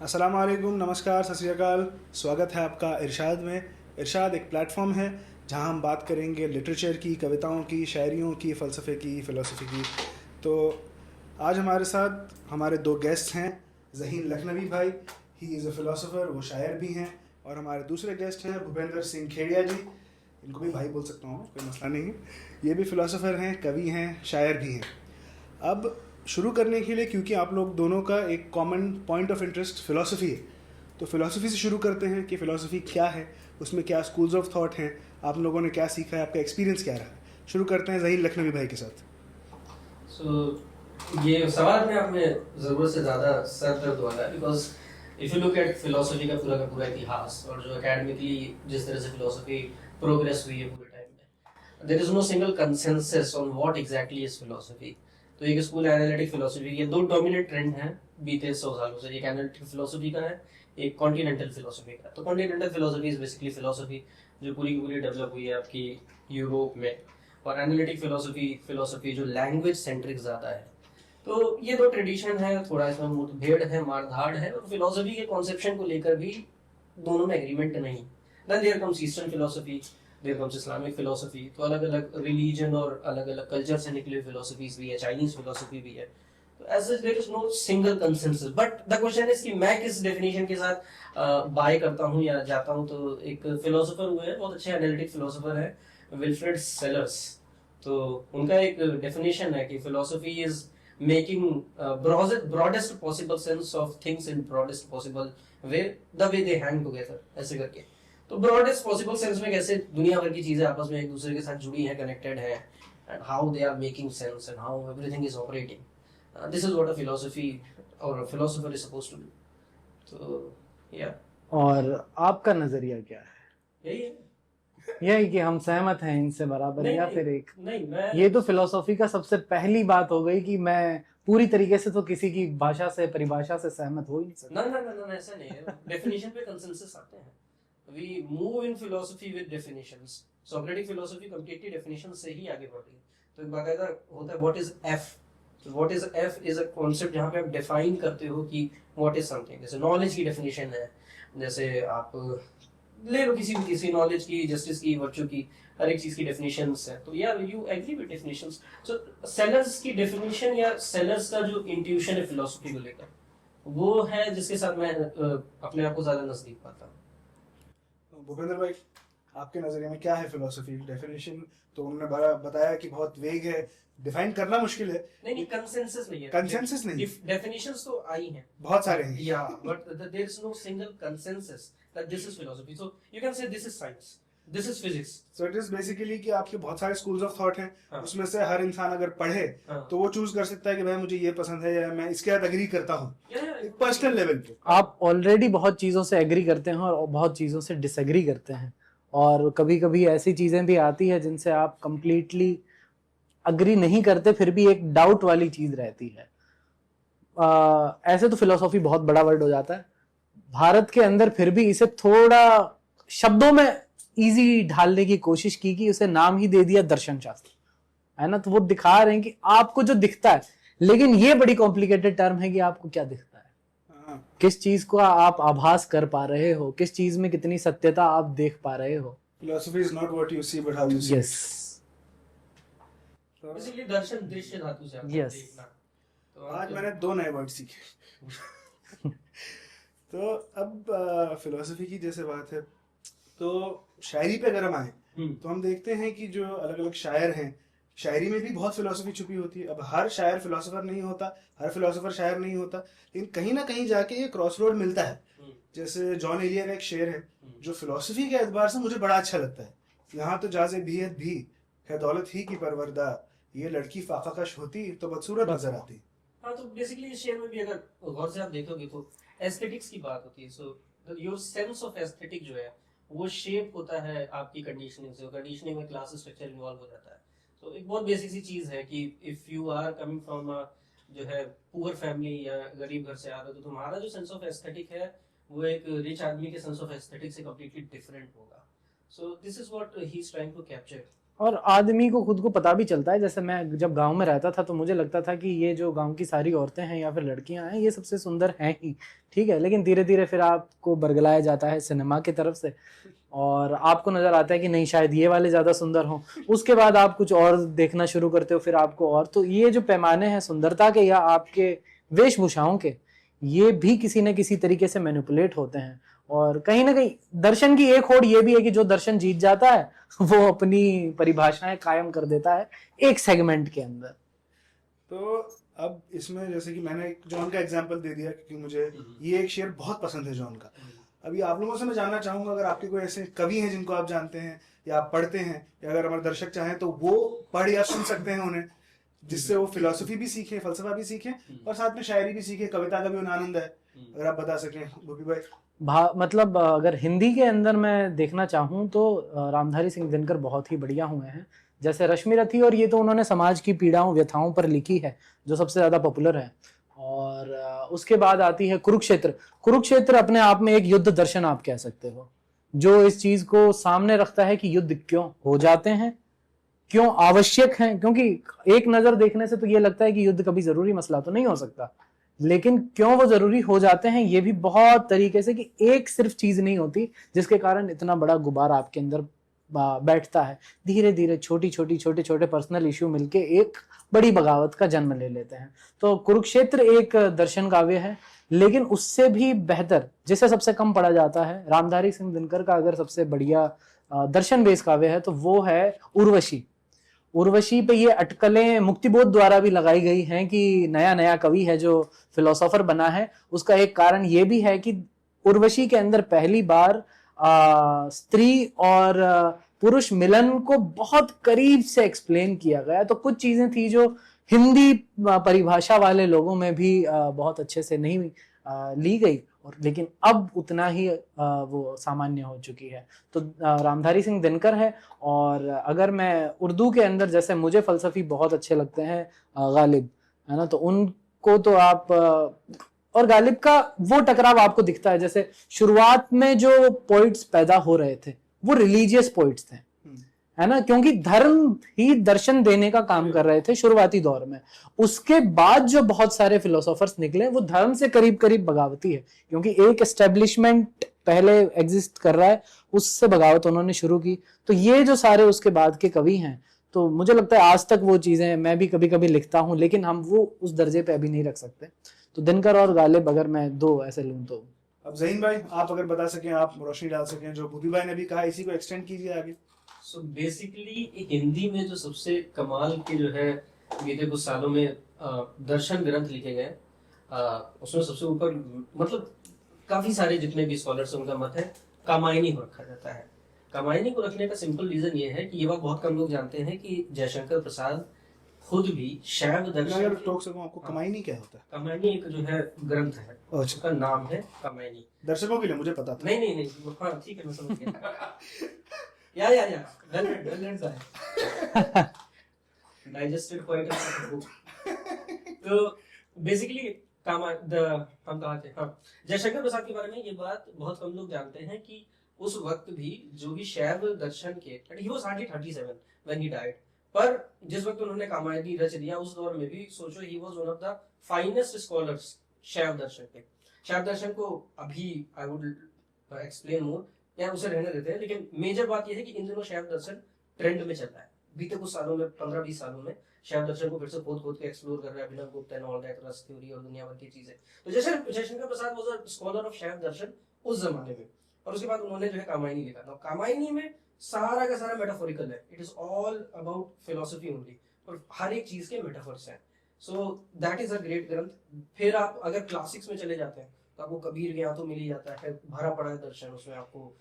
अस्सलाम वालेकुम, नमस्कार, सत श्री अकाल। स्वागत है आपका इरशाद में। इरशाद एक प्लेटफॉर्म है जहां हम बात करेंगे लिटरेचर की, कविताओं की, शायरियों की, फ़लसफ़े की, फ़िलासफ़ी की। तो आज हमारे साथ हमारे दो गेस्ट हैं। ज़हीन लखनवी भाई, ही इज़ अ फ़िलासफ़र, वो शायर भी हैं। और हमारे दूसरे गेस्ट हैं भूपेंद्र सिंह खेड़िया जी। इनको भी भाई बोल सकता हूँ, कोई मसला नहीं है। ये भी फ़िलासफ़र हैं, कवि हैं, शायर भी हैं। अब शुरू करने के लिए, क्योंकि आप लोग दोनों का एक common point of interest philosophy है, तो फ़िलासफ़ी से शुरू करते हैं कि फ़िलासफ़ी क्या है, उसमें क्या स्कूल्स ऑफ थॉट हैं, आप लोगों ने क्या सीखा है, आपका एक्सपीरियंस क्या रहा। शुरू करते हैं ज़हीन लखनवी भाई के साथ। ये सवाल अपने आप में ज़रूरत से ज़्यादा सर दर्द वाला है, because if you look eight philosophy का पूरा इतिहास और जो एकेडमिकली जिस तरह से फिलोसफी प्रोग्रेस हुई है पूरे टाइम में, there is no single consensus on what exactly is philosophy. तो एक स्कूल एनालिटिक फिलोसफी, ये दो डोमिनेंट ट्रेंड हैं बीते 100 सालों से। एक एनालिटिक फिलोसफी का है, एक कॉन्टिनेंटल फिलोसफी का। तो continental philosophy is basically philosophy जो पूरी की पूरी डेवलप हुई है आपकी यूरोप में, और एनालिटिक फिलोसफी जो लैंग्वेज सेंट्रिक ज़्यादा है। तो ये दो ट्रेडिशन है, थोड़ा इसमें मुठभेड़ है, मारधाड़ है, और फिलोसफी के कॉन्सेप्शन को लेकर भी दोनों में एग्रीमेंट नहीं। Then there comes eastern philosophy, there comes Islamic philosophy. तो अलग अलग रिलीजन और अलग अलग कल्चर से निकली फिलोसफीज भी है, चाइनीज फिलोसफी भी है। तो as such there is no single consensus, but the question is कि मैं किस डेफिनेशन के साथ बाय करता हूँ या जाता हूँ। तो एक फिलोसोफर हुए हैं, बहुत अच्छे एनालिटिक फिलोसोफर है, विल्फ्रेड सेलर्स। तो उनका एक डेफिनेशन है कि philosophy is making broadest possible sense of things in broadest possible way, the way they hang together, ऐसे करके। तो broadest possible sense में कैसे दुनिया भर की चीजें आपस में एक दूसरे के साथ जुड़ी हैं, कनेक्टेड हैं, and how they are making sense and how everything is operating. This is what a philosophy or a philosopher is supposed to do. तो yeah, और आपका नजरिया क्या है? यही है। यही कि हम सहमत हैं इनसे बराबर, नहीं या नहीं फिर एक नहीं, मैं ये तो फिलोसॉफी का सबसे पहली बात हो गई कि मैं पूरी तरीके से तो किसी की भाषा से, परिभाषा से सहमत हो ही नहीं सकता। ना, ऐसा नहीं है। डेफिनेशन पे कंसेंसस आते हैं। We move in philosophy with definitions. Socratic philosophy completely definition से ही आगे बढ़ रही है। तो एक बाकायदा होता है what is F. What is F is a concept जहाँ पे आप define करते हो कि what is something. जैसे knowledge की definition है, जैसे आप ले लो किसी knowledge की, justice की, virtue की, हर एक चीज की definitions है। तो यार you agree with definitions. So Sellers की definition या Sellers का जो intuition है philosophy को लेकर, वो है जिसके साथ मैं अपने आप को ज्यादा नजदीक पाता हूँ। भूपेंद्र भाई, आपके नज़रिए में क्या है फ़िलासफ़ी? डेफिनेशन तो उन्होंने बड़ा बताया कि बहुत वेग है, डिफाइन करना मुश्किल है। नहीं, कंसेंसस नहीं है। कंसेंसस नहीं, डेफिनेशंस तो आई हैं, बहुत सारे हैं। या but there is no single consensus that this is philosophy. So you can say this is science, this is physics. So it is basically कि आपके बहुत सारे स्कूल्स ऑफ थॉट हैं। हाँ। उसमें से हर इंसान अगर पढ़े हाँ। तो वो चूज कर सकता है कि भाई मुझे ये पसंद है या मैं इसके साथ एग्री करता हूँ, एक पर्सनल लेवल पे। आप ऑलरेडी बहुत चीज़ों से एग्री करते हैं और बहुत चीज़ों से डिसएग्री करते हैं, और कभी कभी ऐसी चीज़ें भी आती है जिनसे आप कंप्लीटली अग्री नहीं करते, फिर भी एक डाउट वाली चीज़ रहती है। ऐसे तो फिलोसॉफी बहुत बड़ा वर्ड हो जाता है भारत के अंदर, फिर भी इसे थोड़ा शब्दों में इजी ढालने की कोशिश की कि उसे नाम ही दे दिया दर्शन शास्त्र, है ना। तो वो दिखा रहे हैं कि आपको जो दिखता है, लेकिन ये बड़ी कॉम्प्लिकेटेड टर्म है कि आपको क्या दिखता है, किस चीज को आप आभास कर पा रहे हो, किस चीज में कितनी सत्यता आप देख पा रहे हो। Philosophy is not what you see but how you see. Yes, basically दर्शन दृश्य धातु से आता है, Yes. देखना। तो आज मैंने दो नए वर्ड सीखे। तो अब फिलोसफी की जैसे बात है, तो शायरी पे अगर हम आए तो हम देखते हैं कि जो अलग अलग शायर हैं, शायरी में भी बहुत फिलोसफी छुपी होती है। अब हर शायर फिलोसोफर नहीं होता, हर फिलोसोफर शायर नहीं होता, लेकिन कहीं ना कहीं जाके ये क्रॉस रोड मिलता है। जैसे जॉन एलिया का एक शेर है जो फिलोसफी के एतबार से मुझे बड़ा अच्छा लगता है। यहाँ तो जाजे भीयत भी है दौलत ही की परवरदा, ये लड़की फाका कश होती तो बदसूरत नजर आती। हाँ, तो बेसिकली इस शेर में भी अगर गौर से आप देखोगे तो एस्थेटिक्स की बात होती है। So your sense of aesthetic जो है वो शेप होता है आपकी कंडीशनिंग से, कंडीशनिंग में क्लास स्ट्रक्चर इन्वॉल्व हो जाता है। तो एक बहुत बेसिक सी चीज है कि if you are coming from जो है पुअर फैमिली या गरीब घर से आ रहे हो, तो तुम्हारा जो सेंस ऑफ एस्थेटिक है वो एक रिच आदमी के सेंस ऑफ एस्थेटिक से कम्प्लीटली डिफरेंट होगा। So this is what he is trying to capture और आदमी को खुद को पता भी चलता है। जैसे मैं जब गांव में रहता था तो मुझे लगता था कि ये जो गांव की सारी औरतें हैं या फिर लड़कियां हैं ये सबसे सुंदर हैं ही, ठीक है। लेकिन धीरे धीरे फिर आपको बरगलाया जाता है सिनेमा की तरफ से और आपको नजर आता है कि नहीं शायद ये वाले ज्यादा सुंदर हों। उसके बाद आप कुछ और देखना शुरू करते हो, फिर आपको और, तो ये जो पैमाने हैं सुंदरता के या आपके वेशभूषाओं के, ये भी किसी न किसी तरीके से मैनिपुलेट होते हैं। और कहीं ना कहीं दर्शन की एक होड़ ये भी है कि जो दर्शन जीत जाता है वो अपनी परिभाषाएं कायम कर देता है एक सेगमेंट के अंदर। तो अब इसमें जैसे कि मैंने जॉन का एग्जांपल दे दिया क्योंकि मुझे ये एक शेर बहुत पसंद है जॉन का। अभी आप लोगों से मैं जानना चाहूंगा अगर आपके कोई ऐसे कवि हैं जिनको आप जानते हैं या आप पढ़ते हैं, या अगर हमारे दर्शक चाहें तो वो पढ़ या सुन सकते हैं उन्हें, जिससे वो फिलोसफी भी सीखें, फलसफा भी सीखें और साथ में शायरी भी सीखें, कविता का भी उन्हें आनंद है। अगर आप बता सकें गोपी भाई। मतलब अगर हिंदी के अंदर मैं देखना चाहूँ तो रामधारी सिंह दिनकर बहुत ही बढ़िया हुए हैं। जैसे रश्मि रथी, और ये तो उन्होंने समाज की पीड़ाओं व्यथाओं पर लिखी है जो सबसे ज्यादा पॉपुलर है। और उसके बाद आती है कुरुक्षेत्र। कुरुक्षेत्र अपने आप में एक युद्ध दर्शन आप कह सकते हो, जो इस चीज को सामने रखता है कि युद्ध क्यों हो जाते हैं, क्यों आवश्यक हैं। क्योंकि एक नजर देखने से तो ये लगता है कि युद्ध कभी जरूरी मसला तो नहीं हो सकता, लेकिन क्यों वो जरूरी हो जाते हैं ये भी बहुत तरीके से, कि एक सिर्फ चीज नहीं होती जिसके कारण इतना बड़ा गुबार आपके अंदर बैठता है। धीरे धीरे छोटी छोटी छोटे छोटे पर्सनल इश्यू मिलके एक बड़ी बगावत का जन्म ले लेते हैं। तो कुरुक्षेत्र एक दर्शन काव्य है, लेकिन उससे भी बेहतर जिसे सबसे कम पढ़ा जाता है, रामधारी सिंह दिनकर का अगर सबसे बढ़िया दर्शन बेस काव्य है तो वो है उर्वशी। उर्वशी पे ये अटकलें मुक्तिबोध द्वारा भी लगाई गई हैं कि नया नया कवि है जो फिलोसोफर बना है। उसका एक कारण ये भी है कि उर्वशी के अंदर पहली बार स्त्री और पुरुष मिलन को बहुत करीब से एक्सप्लेन किया गया। तो कुछ चीजें थी जो हिंदी परिभाषा वाले लोगों में भी बहुत अच्छे से नहीं ली गई, और लेकिन अब उतना ही वो सामान्य हो चुकी है। तो रामधारी सिंह दिनकर है। और अगर मैं उर्दू के अंदर, जैसे मुझे फलसफी बहुत अच्छे लगते हैं, गालिब है ना, तो उनको तो आप और गालिब का वो टकराव आपको दिखता है। जैसे शुरुआत में जो पोइट्स पैदा हो रहे थे वो रिलीजियस पोइट्स थे, है ना, क्योंकि धर्म ही दर्शन देने का काम कर रहे थे शुरुआती दौर में। उसके बाद जो बहुत सारे फिलोसोफर्स निकले वो धर्म से करीब करीब बगावती है, क्योंकि एक एस्टेब्लिशमेंट पहले एग्जिस्ट कर रहा है, उससे बगावत उन्होंने शुरू की। तो ये जो सारे उसके बाद के कवि हैं, तो मुझे लगता है आज तक वो चीजें मैं भी कभी कभी लिखता हूं, लेकिन हम वो उस दर्जे पे अभी नहीं रख सकते। तो दिनकर और गालिब अगर मैं दो ऐसे लूं तो। अब ज़हीन भाई आप अगर बता सकें, आप रोशनी डाल सकें, जो भूपी भाई ने भी कहा इसी को एक्सटेंड कीजिए आगे। सो बेसिकली हिंदी में जो सबसे कमाल के जो है बीते कुछ सालों में दर्शन ग्रंथ लिखे गए, उसमें सबसे ऊपर मतलब काफी सारे जितने भी स्कॉलर्स हैं उनका मत है कामायनी को रखा जाता है। कामायनी को रखने का सिंपल रीजन ये है कि ये बात बहुत कम लोग जानते हैं कि जयशंकर प्रसाद खुद भी शैव दर्शन। टॉक सकूं आपको, कमायनी क्या होता है? कामायनी एक जो है ग्रंथ है, उसका नाम है कामायनी। दर्शकों के लिए मुझे पता था। नहीं हाँ ठीक है, मैं समझ गया। या वेल read है, digested quite a book। तो बेसिकली हम कहा थे, हाँ, जयशंकर प्रसाद के बारे में ये बात बहुत कम लोग जानते हैं कि उस वक्त भी जो भी शैव दर्शन के, he was hardly 37 when he died, पर जिस वक्त उन्होंने कामायनी रच दिया उस दौर में भी सोचो he was one of the finest scholars शैव दर्शन के। शैव दर्शन को अभी I would explain more, या उसे रहने देते हैं, लेकिन मेजर बात यह है कि इन दिनों शैव दर्शन ट्रेंड में चल रहा है। बीते कुछ सालों में 15-20 सालों में शैव दर्शन को फिर से खोद के एक्सप्लोर कर रहा है अभिनव गुप्ता एंड ऑल दैट, रस थ्योरी और दुनिया भर की चीजें। तो जैसे Jaishankar Prasad was a scholar of शैव दर्शन उस जमाने में, और उसके बाद उन्होंने जो है कामायनी लिखा था। कामायनी में सारा का सारा मेटाफोरिकल है, it is all about philosophy only, और हर एक चीज के मेटाफर्स हैं। सो दैट इज अ ग्रेट ग्रंथ। फिर आप अगर क्लासिक्स में चले जाते हैं तो आपको कबीर के यहाँ तो मिल ही जाता है, भरा पड़ा है दर्शन, उसमें आपको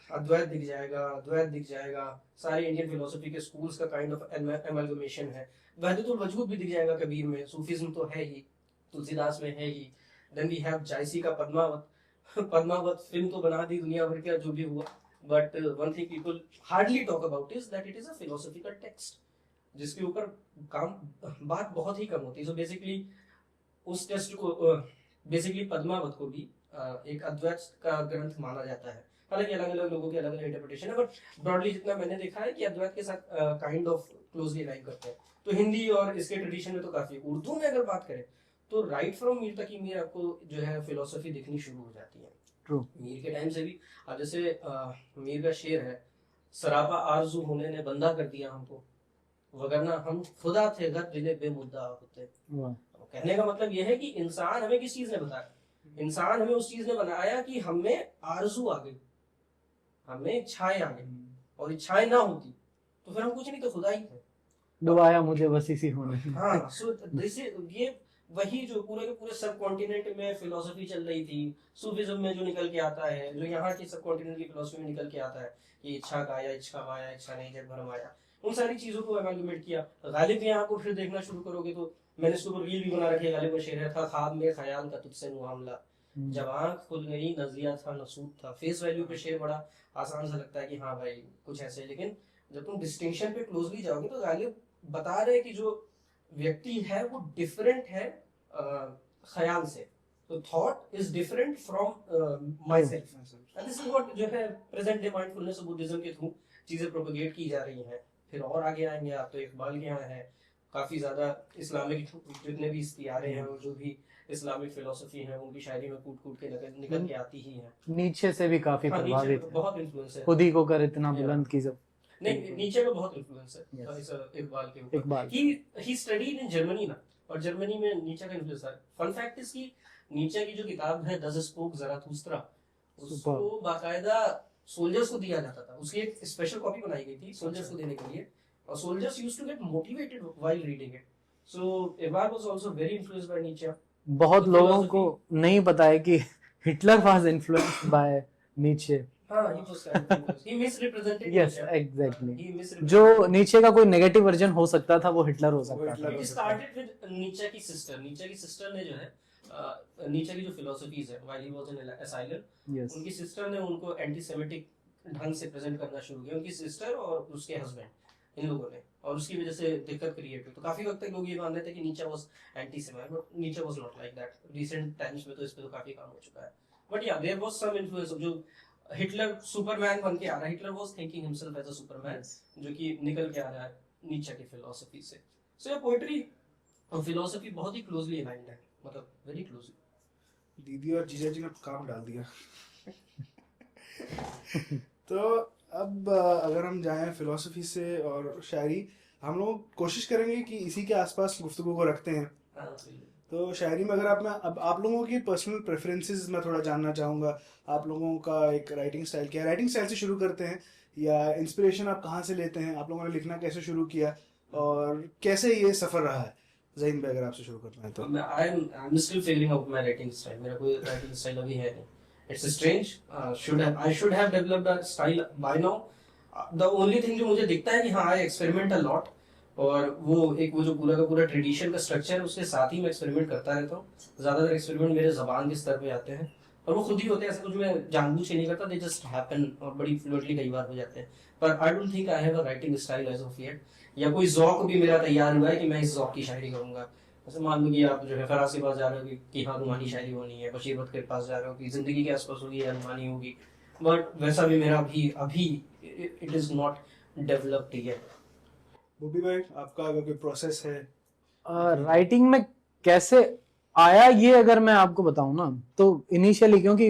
अद्वैत दिख जाएगा, द्वैत दिख जाएगा, सारे इंडियन फिलोसफी के स्कूल्स का काइंड ऑफ एमलगमेशन है। वहदतुल वजूद भी दिख जाएगा कबीर में, सूफीज्म तो है ही, तुलसीदास में है ही। देन वी हैव जायसी का पद्मावत। पद्मावत फिल्म तो बना दी दुनिया भर का जो भी हुआ, but one thing people hardly talk about is that it is a philosophical text जिसके ऊपर बात बहुत ही कम होती है। सो बेसिकली उस टेक्स्ट को बेसिकली पद्मावत को भी एक अद्वैत का ग्रंथ माना जाता है। हालांकि अलग अलग लोगों की अलग अलग इंटरप्रिटेशन है, बट ब्रॉडली जितना मैंने देखा है कि अद्वैत के साथ काइंड ऑफ क्लोजली अलाइन करते हैं। तो हिंदी और इसके ट्रेडिशन में तो काफी, उर्दू में अगर बात करें तो राइट फ्रॉम मीर तक ही मीर आपको जो है फिलोसफी दिखनी शुरू हो जाती है। ट्रू। मीर के टाइम से भी, अब जैसे मीर का शेर है, सरापा आरजू होने ने बंदा कर दिया हमको, वगरना हम खुदा थे घर दिले बेमुद्दा होते। कहने का मतलब यह है कि इंसान हमें किस चीज ने बताया, इंसान हमें उस चीज ने बनाया कि हमें आरजू आ गई, हमें इच्छाएं आ गई, और इच्छाएं ना होती तो फिर हम कुछ नहीं, तो खुदा ही थे। डुबाया मुझे बस इसी होने। हाँ, सो दिस ये वही जो पूरे के पूरे सब कॉन्टिनेंट में फिलोसफी चल रही थी, सूफिज्म में जो निकल के आता है, जो यहाँ की सब कॉन्टिनेंट की फिलोसफी में निकल के आता है कि इच्छा गाया, इच्छा माया, इच्छा नहीं जग भरमाया, उन सारी चीजों को एमालगमेट किया। गालिब यहाँ को फिर देखना शुरू करोगे तो मैंने इसके ऊपर रील भी बना रखी है, गालिब का शेर है, था ख्वाब में ख्याल का तुझसे मुआमला, जब आंख खुल गई नजरिया था नसूद था। फेस वैल्यू पे शेर बड़ा आसान सा लगता है कि हाँ भाई कुछ ऐसे, लेकिन जब तुम डिस्टिंक्शन पे क्लोजली जाओगे तो गालिब बता रहे कि जो व्यक्ति है वो डिफरेंट है ख्याल से, तो thought is different from my self, and this is what जो है प्रेजेंट डे माइंडफुलनेस और बुद्धिज्म के थ्रू चीजें प्रोपेगेट की जा रही हैं। फिर और आगे आएंगे आप तो इकबाल के यहाँ है काफी ज्यादा इस्लामिक जितने भी इस्तियारे हैं और जो भी इस्लामिक फिलोसफी है उनकी शायरी में कूट कूट के निकल के आती ही है। नीचे से भी काफी हाँ, प्रभावित नीचे बहुत इन्फ्लुएंस है, खुद ही को कर इतना बुलंद की जब नहीं नीचे में बहुत इन्फ्लुएंस है इस इकबाल के ऊपर। Iqbal he studied in Germany ना, और जर्मनी में नीचे का इन्फ्लुएंस है। फन फैक्ट इज कि नीचे की जो किताब है दस स्पोक ज़राथुस्त्रा, उसको बाकायदा सोल्जर्स को दिया जाता था, उसकी एक स्पेशल कॉपी बनाई गई थी सोल्जर्स को देने के लिए, और soldiers used to get motivated while reading it. So Iqbal was also very influenced by Nietzsche. बहुत लोगों को नहीं पता है कि हिटलर वाज इन्फ्लुएंस्ड बाय नीचे। हाँ, he was kind of influenced. He misrepresented yes Nietzsche. Exactly, He misrepresented. जो नीचे का कोई नेगेटिव वर्जन हो सकता था वो हिटलर हो सकता था। It started with नीचे की सिस्टर। नीचे की सिस्टर ने जो है नीचे की जो फिलोसफीज है while he was in asylum, yes उनकी सिस्टर ने उनको एंटीसेमिटिक ढंग से प्रेजेंट करना शुरू किया, उनकी सिस्टर और उसके हस्बैंड इन लोगों ने, और उसकी वजह से दिक्कत क्रिएट हुई। तो काफी वक्त तक लोग ये मान रहे थे कि नीचे वाज एंटीसेमिट, बट नीचे was not like that. Recent times में तो इस पे तो काफी काम हो चुका है, बट या देयर वाज सम इन्फ्लुएंस। जो हिटलर सुपरमैन बन के आ रहा है, Hitler was thinking himself as a superman, जो कि निकल के आ रहा है नीचे की फिलोसफी से। सो ये पोएट्री और फिलोसफी बहुत ही क्लोजली अलाइंड है, मतलब वेरी क्लोजली। दीदी और जीजा जी ने काम डाल दिया। तो अब अगर हम जाएं फिलोसफी से और शायरी, हम लोग कोशिश करेंगे कि इसी के आसपास गुफ्तगू को रखते हैं। तो शायरी में अगर अब आप लोगों की पर्सनल प्रेफरेंसेस मैं थोड़ा जानना चाहूँगा। आप लोगों का एक राइटिंग स्टाइल क्या है? राइटिंग स्टाइल से शुरू करते हैं, या इंस्पिरेशन आप कहाँ से लेते हैं? आप लोगों ने लिखना कैसे शुरू किया और कैसे ये सफ़र रहा है? ज़हीन भाई, अगर आपसे शुरू करना है तो। I'm still figuring out my writing style. मेरा कोई writing style अभी है नहीं. It's strange. I should have developed a style by now. The only thing जो मुझे दिखता है कि हाँ I experiment a lot, और वो जो पूरा का पूरा ट्रेडिशन का स्ट्रक्चर है उसके साथ ही मैं एक्सपेरिमेंट करता रहता हूँ। ज़्यादातर एक्सपेरिमेंट मेरे ज़बान के स्तर पे आते हैं और वो खुद ही होते हैं, ऐसा कुछ मैं जानबूझ के नहीं करता, दे जस्ट हैपन और बड़ी फ्लुएंटली कई बार हो जाते हैं। पर I don't think I have a writing style as of yet, या कोई ज़ौक भी मेरा तैयार हुआ है कि मैं इस ज़ौक की शायरी करूँगा। जैसे मान लो कि आप जो है फराज के पास जा रहे हो कि हाँ रूमानी शायरी होनी है, बशीर बट के पास जा रहे हो कि ज़िंदगी के आसपास होगी या रूमानी होगी, बट वैसा भी मेरा अभी it is not developed yet. बुब्बी भाई, आपका अगर कोई प्रोसेस है राइटिंग में कैसे आया, ये अगर मैं आपको बताऊं ना, तो इनिशियली क्योंकि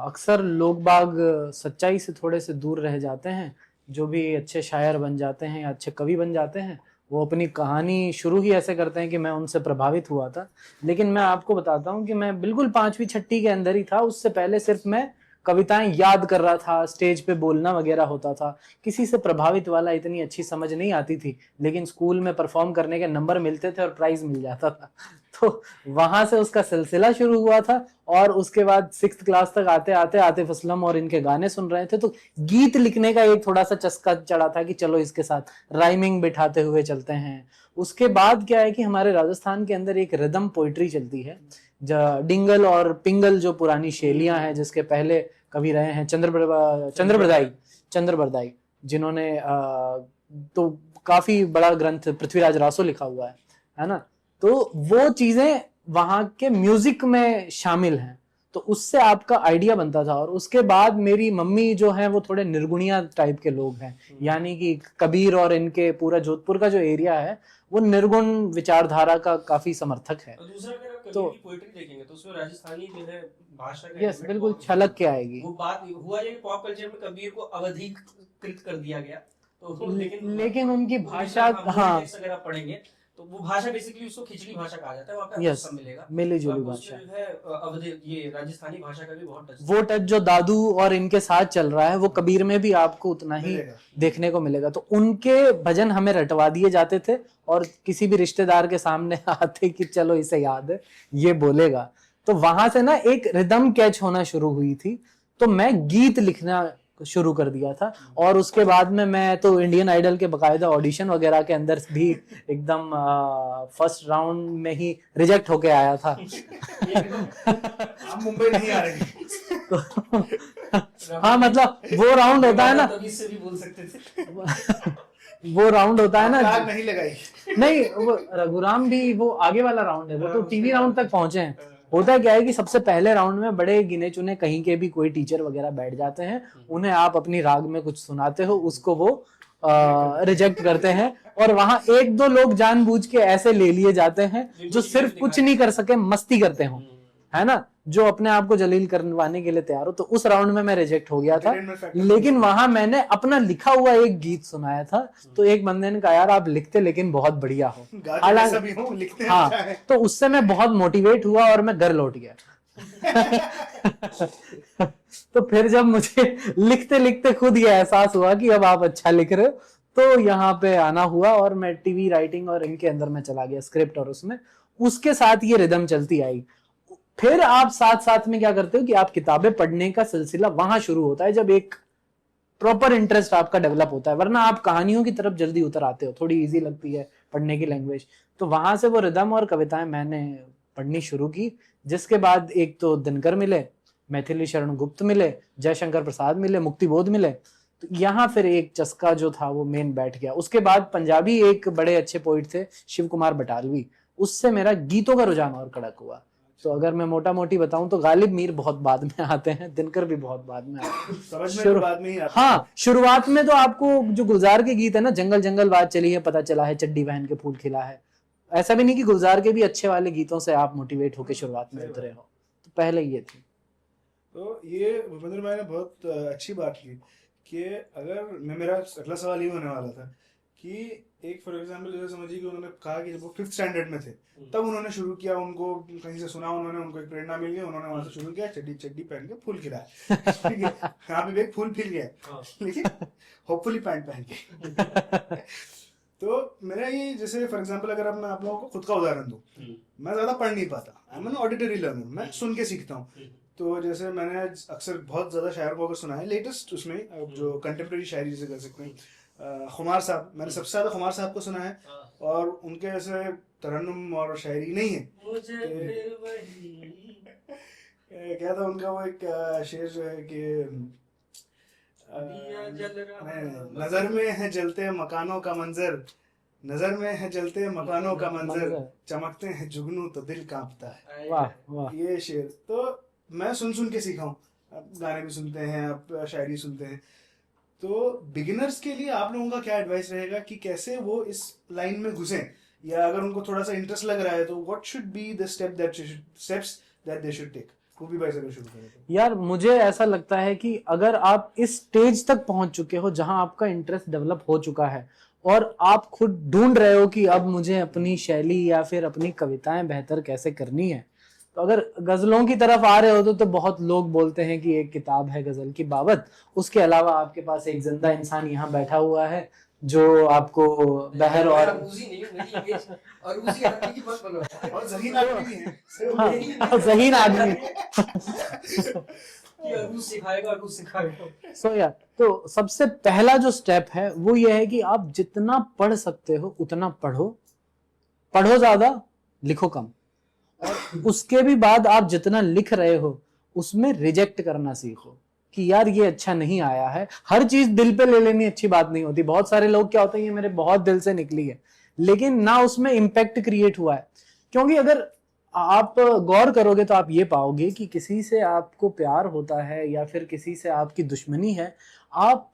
अक्सर लोग बाग सच्चाई से थोड़े से दूर रह जाते हैं, जो भी अच्छे शायर बन जाते हैं या अच्छे कवि बन जाते हैं वो अपनी कहानी शुरू ही ऐसे करते हैं कि मैं उनसे प्रभावित हुआ था। लेकिन मैं आपको बताता हूँ कि मैं बिल्कुल 5वीं 6वीं के अंदर ही था, उससे पहले सिर्फ मैं कविताएं याद कर रहा था, स्टेज पे बोलना वगैरह होता था, किसी से प्रभावित वाला इतनी अच्छी समझ नहीं आती थी, लेकिन स्कूल में परफॉर्म करने के नंबर मिलते थे और प्राइज मिल जाता था। तो वहां से उसका सिलसिला शुरू हुआ था, और उसके बाद 6th क्लास तक आते आते आतिफ असलम और इनके गाने सुन रहे थे, तो गीत लिखने का एक थोड़ा सा चस्का चढ़ा था कि चलो इसके साथ राइमिंग बिठाते हुए चलते हैं। उसके बाद क्या है कि हमारे राजस्थान के अंदर एक रिदम पोइट्री चलती है, डिंगल और पिंगल जो पुरानी शैलियां हैं, जिसके पहले कवि रहे हैं चंद्र बरदाई, जिन्होंने तो काफी बड़ा ग्रंथ पृथ्वीराज रासो लिखा हुआ है ना। तो वो चीजें वहां के म्यूजिक में शामिल हैं। तो उससे आपका आइडिया बनता था। और उसके बाद मेरी मम्मी जो है वो थोड़े निर्गुणिया टाइप के लोग हैं, यानी कि कबीर और इनके पूरा जोधपुर का जो एरिया है वो निर्गुण विचारधारा का काफी समर्थक है। और दूसरा अगर आप तो कबीर की पोएट्री देखेंगे तो उसमें राजस्थानी जो है भाषा का यस, element बिल्कुल बहुत छलक के आएगी। वो बात हुआ ये पॉप कल्चर में कबीर को अवधिकृत कर दिया गया, तो लेकिन उनकी भाषा, हाँ, अगर आप पढ़ेंगे तो वो भाषा बेसिकली उसको खिचड़ी भाषा कहा जाता है, वहाँ पे यस, सब मिलेगा, मिली तो जुली आपको भाषा। उसमें जो है अवधि ये राजस्थानी भाषा का भी बहुत टच वो टच जो दादू और इनके साथ चल रहा है वो कबीर में भी आपको उतना ही देखने को मिलेगा। तो उनके भजन हमें रटवा दिए जाते थे और किसी भी रिश्तेदार के सामने आते कि चलो इसे याद है ये बोलेगा, तो वहां से ना एक रिदम कैच होना शुरू हुई थी। तो मैं गीत लिखना शुरू कर दिया था और उसके बाद में मैं तो इंडियन आइडल के बकायदा ऑडिशन वगैरह के अंदर भी एकदम फर्स्ट राउंड में ही रिजेक्ट होके आया था। आप मुंबई नहीं आ रहे। हाँ, मतलब वो राउंड होता है ना, तभी से भी बोल सकते थे। वो राउंड होता है ना, आग नहीं लगाई। नहीं वो रघुराम भी वो आगे वाला राउंड है, वो तो टीवी राउंड तक पहुंचे हैं। होता क्या है कि सबसे पहले राउंड में बड़े गिने चुने कहीं के भी कोई टीचर वगैरह बैठ जाते हैं, उन्हें आप अपनी राग में कुछ सुनाते हो, उसको वो रिजेक्ट करते हैं और वहां एक दो लोग जानबूझ के ऐसे ले लिए जाते हैं जो सिर्फ कुछ नहीं कर सके, मस्ती करते हो, है ना, जो अपने आप को जलील करवाने के लिए तैयार हो। तो उस राउंड में मैं रिजेक्ट हो गया था, लेकिन वहां मैंने अपना लिखा हुआ एक गीत सुनाया था। तो एक बंदे ने कहा यार आप लिखते लेकिन बहुत बढ़िया हो, हालांकि हाँ, तो उससे मैं बहुत मोटिवेट हुआ और मैं घर लौट गया। तो फिर जब मुझे लिखते लिखते खुद ये एहसास हुआ कि अब आप अच्छा लिख रहे हो, तो यहाँ पे आना हुआ और मैं टीवी राइटिंग और इनके अंदर मैं चला गया, स्क्रिप्ट और उसमें उसके साथ ये रिदम चलती आई। फिर आप साथ साथ में क्या करते हो कि आप किताबें पढ़ने का सिलसिला वहां शुरू होता है जब एक प्रॉपर इंटरेस्ट आपका डेवलप होता है, वरना आप कहानियों की तरफ जल्दी उतर आते हो, थोड़ी इजी लगती है पढ़ने की लैंग्वेज। तो वहां से वो रिदम और कविताएं मैंने पढ़नी शुरू की, जिसके बाद एक तो दिनकर मिले, मैथिली शरण गुप्त मिले, जयशंकर प्रसाद मिले, मुक्तिबोध मिले। तो यहाँ फिर एक चस्का जो था वो मेन बैठ गया। उसके बाद पंजाबी एक बड़े अच्छे पोइट थे शिव कुमार बटालवी, उससे मेरा गीतों का रुझान और कड़क हुआ। तो अगर मैं मोटा मोटी बताऊं तो गालिब मीर बहुत बाद में आते हैं, दिनकर भी बहुत बाद में आते हैं। बाद में ही हाँ, शुरुआत में तो आपको जो गुलजार के गीत है ना, जंगल जंगल बात चली है, पता चला है चड्डी बहन के फूल खिला है, ऐसा भी नहीं कि गुलजार के भी अच्छे वाले गीतों से आप मोटिवेट होकर शुरुआत में उतरे हो, तो पहले ये थी। तो ये भूपेंद्र भाई ने बहुत अच्छी बात की कि अगर मेरा अगला सवाल ये होने वाला था कि एक फॉर एग्जांपल जैसे समझिए कि उन्होंने कहा कि जब वो 5th स्टैंडर्ड में थे तब उन्होंने शुरू किया, उनको कहीं से सुना उन्होंने, उनको एक प्रेरणा मिल गई, उन्होंने वहां से शुरू किया, चड्डी चड्डी पहन के फूल खिलाया। ठीक है, यहाँ पे भी एक फूल खिल गया, लेकिन होपफुली पैंट पहन के। तो मेरा ये जैसे फॉर एग्जांपल अगर अब मैं आप लोगों को खुद का उदाहरण दूं, मैं ज्यादा पढ़ नहीं पाता, I am an auditory learner, मैं सुन के सीखता हूँ। तो जैसे मैंने अक्सर बहुत ज्यादा शायर को अगर सुना है, लेटेस्ट उसमें जो कंटेम्प्रेरी शायरी जिसे कर सकते हैं, खुमार साहब, मैंने सबसे ज्यादा खुमार साहब को सुना है, और उनके ऐसे तरन्नुम और शायरी नहीं है। क्या था उनका वो एक शेर जो है कि नजर में है जलते मकानों का मंजर, नजर में है जलते मकानों का मंजर, चमकते हैं जुगनू तो दिल कांपता है। वाह वाह, ये शेर तो मैं सुन के सीखा हूँ। आप गाने भी सुनते हैं, आप शायरी सुनते हैं, तो बिगिनर्स के लिए आप लोगों का क्या एडवाइस रहेगा कि कैसे वो इस लाइन में घुसें, या अगर उनको थोड़ा सा इंटरेस्ट लग रहा है तो what should be the steps that they should take? खूबी भाई से शुरू करें। यार मुझे ऐसा लगता है कि अगर आप इस स्टेज तक पहुंच चुके हो जहां आपका इंटरेस्ट डेवलप हो चुका है और आप खुद ढूंढ रहे हो कि अब मुझे अपनी शैली या फिर अपनी कविताएं बेहतर कैसे करनी है, तो अगर गजलों की तरफ आ रहे हो तो बहुत लोग बोलते हैं कि एक किताब है गजल की बाबत, उसके अलावा आपके पास एक जिंदा इंसान यहाँ बैठा हुआ है जो आपको बहर और ज़हीन आदमी सो यार, तो सबसे पहला जो स्टेप है वो ये है कि आप जितना पढ़ सकते हो उतना पढ़ो, पढ़ो ज्यादा, लिखो कम। और उसके भी बाद आप जितना लिख रहे हो उसमें रिजेक्ट करना सीखो कि यार ये अच्छा नहीं आया है। हर चीज दिल पे ले लेनी अच्छी बात नहीं होती। बहुत सारे लोग क्या होते हैं, ये मेरे बहुत दिल से निकली है, लेकिन ना उसमें इम्पैक्ट क्रिएट हुआ है। क्योंकि अगर आप गौर करोगे तो आप ये पाओगे कि किसी से आपको प्यार होता है या फिर किसी से आपकी दुश्मनी है, आप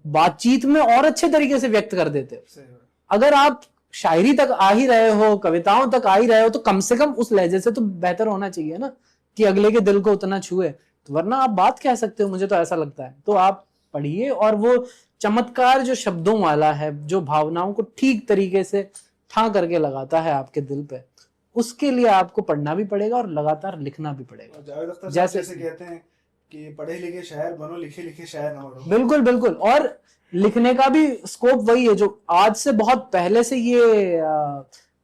बातचीत में और अच्छे तरीके से व्यक्त कर देते हो। सही बात। अगर आप शायरी तक आ ही रहे हो, कविताओं तक आ ही रहे हो, तो कम से कम उस लहजे से तो बेहतर होना चाहिए ना कि अगले के दिल को उतना छुए। तो वरना आप बात कह सकते हो, मुझे तो ऐसा लगता है। तो आप पढ़िए, और वो चमत्कार जो शब्दों वाला है, जो भावनाओं को ठीक तरीके से ठा करके लगाता है आपके दिल पे, उसके लिए आपको पढ़ना भी पड़ेगा और लगातार लिखना भी पड़ेगा। और जावेद अख्तर साहब जैसे जैसे कहते हैं कि पढ़े लिखे शायर बनो, लिखे लिखे शायर ना बनो। बिल्कुल बिल्कुल। और लिखने का भी स्कोप वही है जो आज से बहुत पहले से ये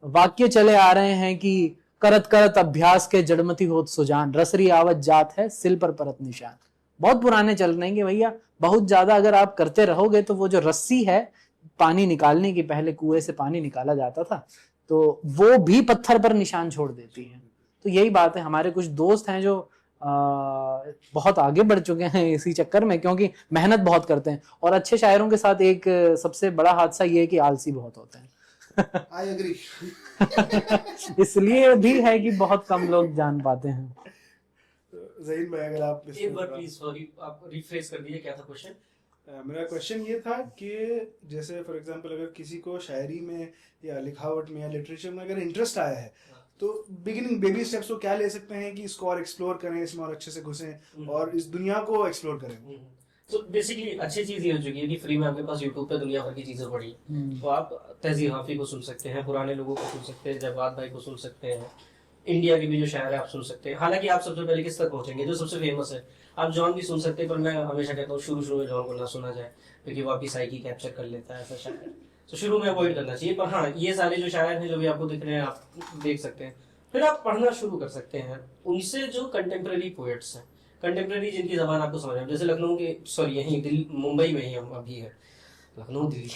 वाक्य चले आ रहे हैं कि करत करत अभ्यास के जड़मती होत सुजान, रसरी आवत जात है सिल पर परत निशान। बहुत पुराने चल रहे हैं कि भैया बहुत ज्यादा अगर आप करते रहोगे तो वो जो रस्सी है पानी निकालने की, पहले कुएं से पानी निकाला जाता था, तो वो भी पत्थर पर निशान छोड़ देती है। तो यही बात है। हमारे कुछ दोस्त हैं जो बहुत आगे बढ़ चुके हैं इसी चक्कर में, क्योंकि मेहनत बहुत करते हैं। और अच्छे शायरों के साथ एक सबसे बड़ा हादसा ये है कि आलसी बहुत होते हैं। I agree. इसलिए भी है कि बहुत कम लोग जान पाते हैं। ज़हीन भाई, अगर आप एक बार प्लीज सॉरी आप रिफ्रेश कर दीजिए, क्या था क्वेश्चन? मेरा क्वेश्चन ये था कि जैसे फॉर एग्जांपल अगर किसी को शायरी में या लिखावट में या लिटरेचर में अगर इंटरेस्ट आया है, तो बिगिनिंग बेबी स्टेप्स को क्या ले सकते हैं कि इसको और एक्सप्लोर करें, इसमें और अच्छे से घुसें और इस दुनिया को एक्सप्लोर करें। तो बेसिकली अच्छी चीज ये हो चुकी है कि फ्री में आपके पास यूट्यूब पे दुनिया भर की चीजें पड़ी हैं। तो आप तहजीर हाफी को सुन सकते हैं, पुराने लोगों को सुन सकते हैं, जवाद भाई को सुन सकते हैं, इंडिया के भी जो शायर है आप सुन सकते हैं। हालांकि आप सबसे पहले किस तक पहुंचेंगे? जो सबसे फेमस है। आप जॉन भी सुन सकते हैं, पर मैं हमेशा कहता हूँ शुरू में जॉन को ना सुना जाए, क्योंकि वो आपकी साइकी कैप्चर कर लेता है, ऐसा शायर। तो शुरू में अवॉइड करना चाहिए। पर हाँ, ये सारे जो शायर हैं जो भी आपको दिख रहे हैं आप देख सकते हैं। फिर आप पढ़ना शुरू कर सकते हैं उनसे जो कंटेम्प्रेरी पोएट्स हैं, कंटेम्प्रेरी जिनकी जबान आपको समझ में, जैसे लखनऊ के सॉरी यहीं दिल्ली मुंबई में ही हम अभी है, लखनऊ दिल्ली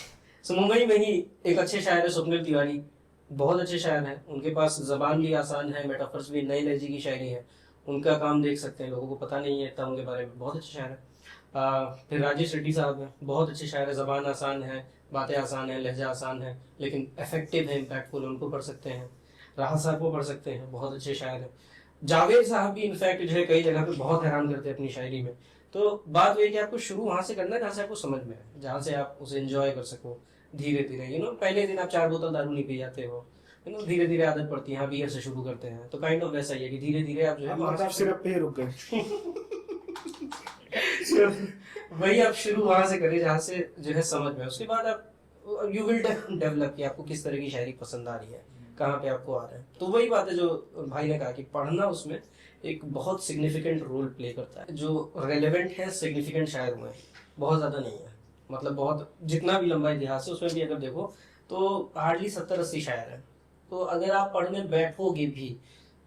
सो मुंबई में ही एक अच्छे शायर है स्वप्निल तिवारी, बहुत अच्छे शायर हैं। उनके पास जबान भी आसान है, मेटाफर्स भी नई लहजे की शायरी है। उनका काम देख सकते हैं, लोगों को पता नहीं है इतना उनके बारे में, बहुत अच्छे शायर है। फिर राजेश रेड्डी साहब हैं, बहुत अच्छे शायर है, जबान आसान है, बातें आसान है, लहजा आसान है, लेकिन इफेक्टिव है, इम्पैक्टफुल, उनको पढ़ सकते हैं। राहत साहब को पढ़ सकते हैं, बहुत अच्छे शायर हैं। जावेद साहब भी इनफैक्ट जो है कई जगह पे बहुत हैरान करते हैं अपनी शायरी में। तो बात वही कि आपको शुरू वहां से करना है जहाँ से आपको समझ में आए, जहाँ से आप उसे एंजॉय कर सको धीरे धीरे। पहले दिन आप 4 बोतल दारू नहीं पी जाते हो, धीरे धीरे आदत पड़ती है। हाँ, बियर से शुरू करते हैं, तो काइंड ऑफ वैसा ही है कि धीरे धीरे आप जो है सिर्फ पे रुक गए। वही आप शुरू वहां से करें जहाँ से जो है समझ में। उसके बाद आप यू विल डेवलप कि आपको किस तरह की शायरी पसंद आ रही है, कहाँ पे आपको आ रहा है। तो वही बात है जो भाई ने कहा कि पढ़ना उसमें एक बहुत सिग्निफिकेंट रोल प्ले करता है। जो रेलेवेंट है सिग्निफिकेंट शायर हुए हैं, बहुत ज्यादा नहीं है। मतलब बहुत जितना भी लंबा इतिहास है उसमें भी अगर देखो तो हार्डली 70-80 शायर हैं। तो अगर आप पढ़ने बैठोगे भी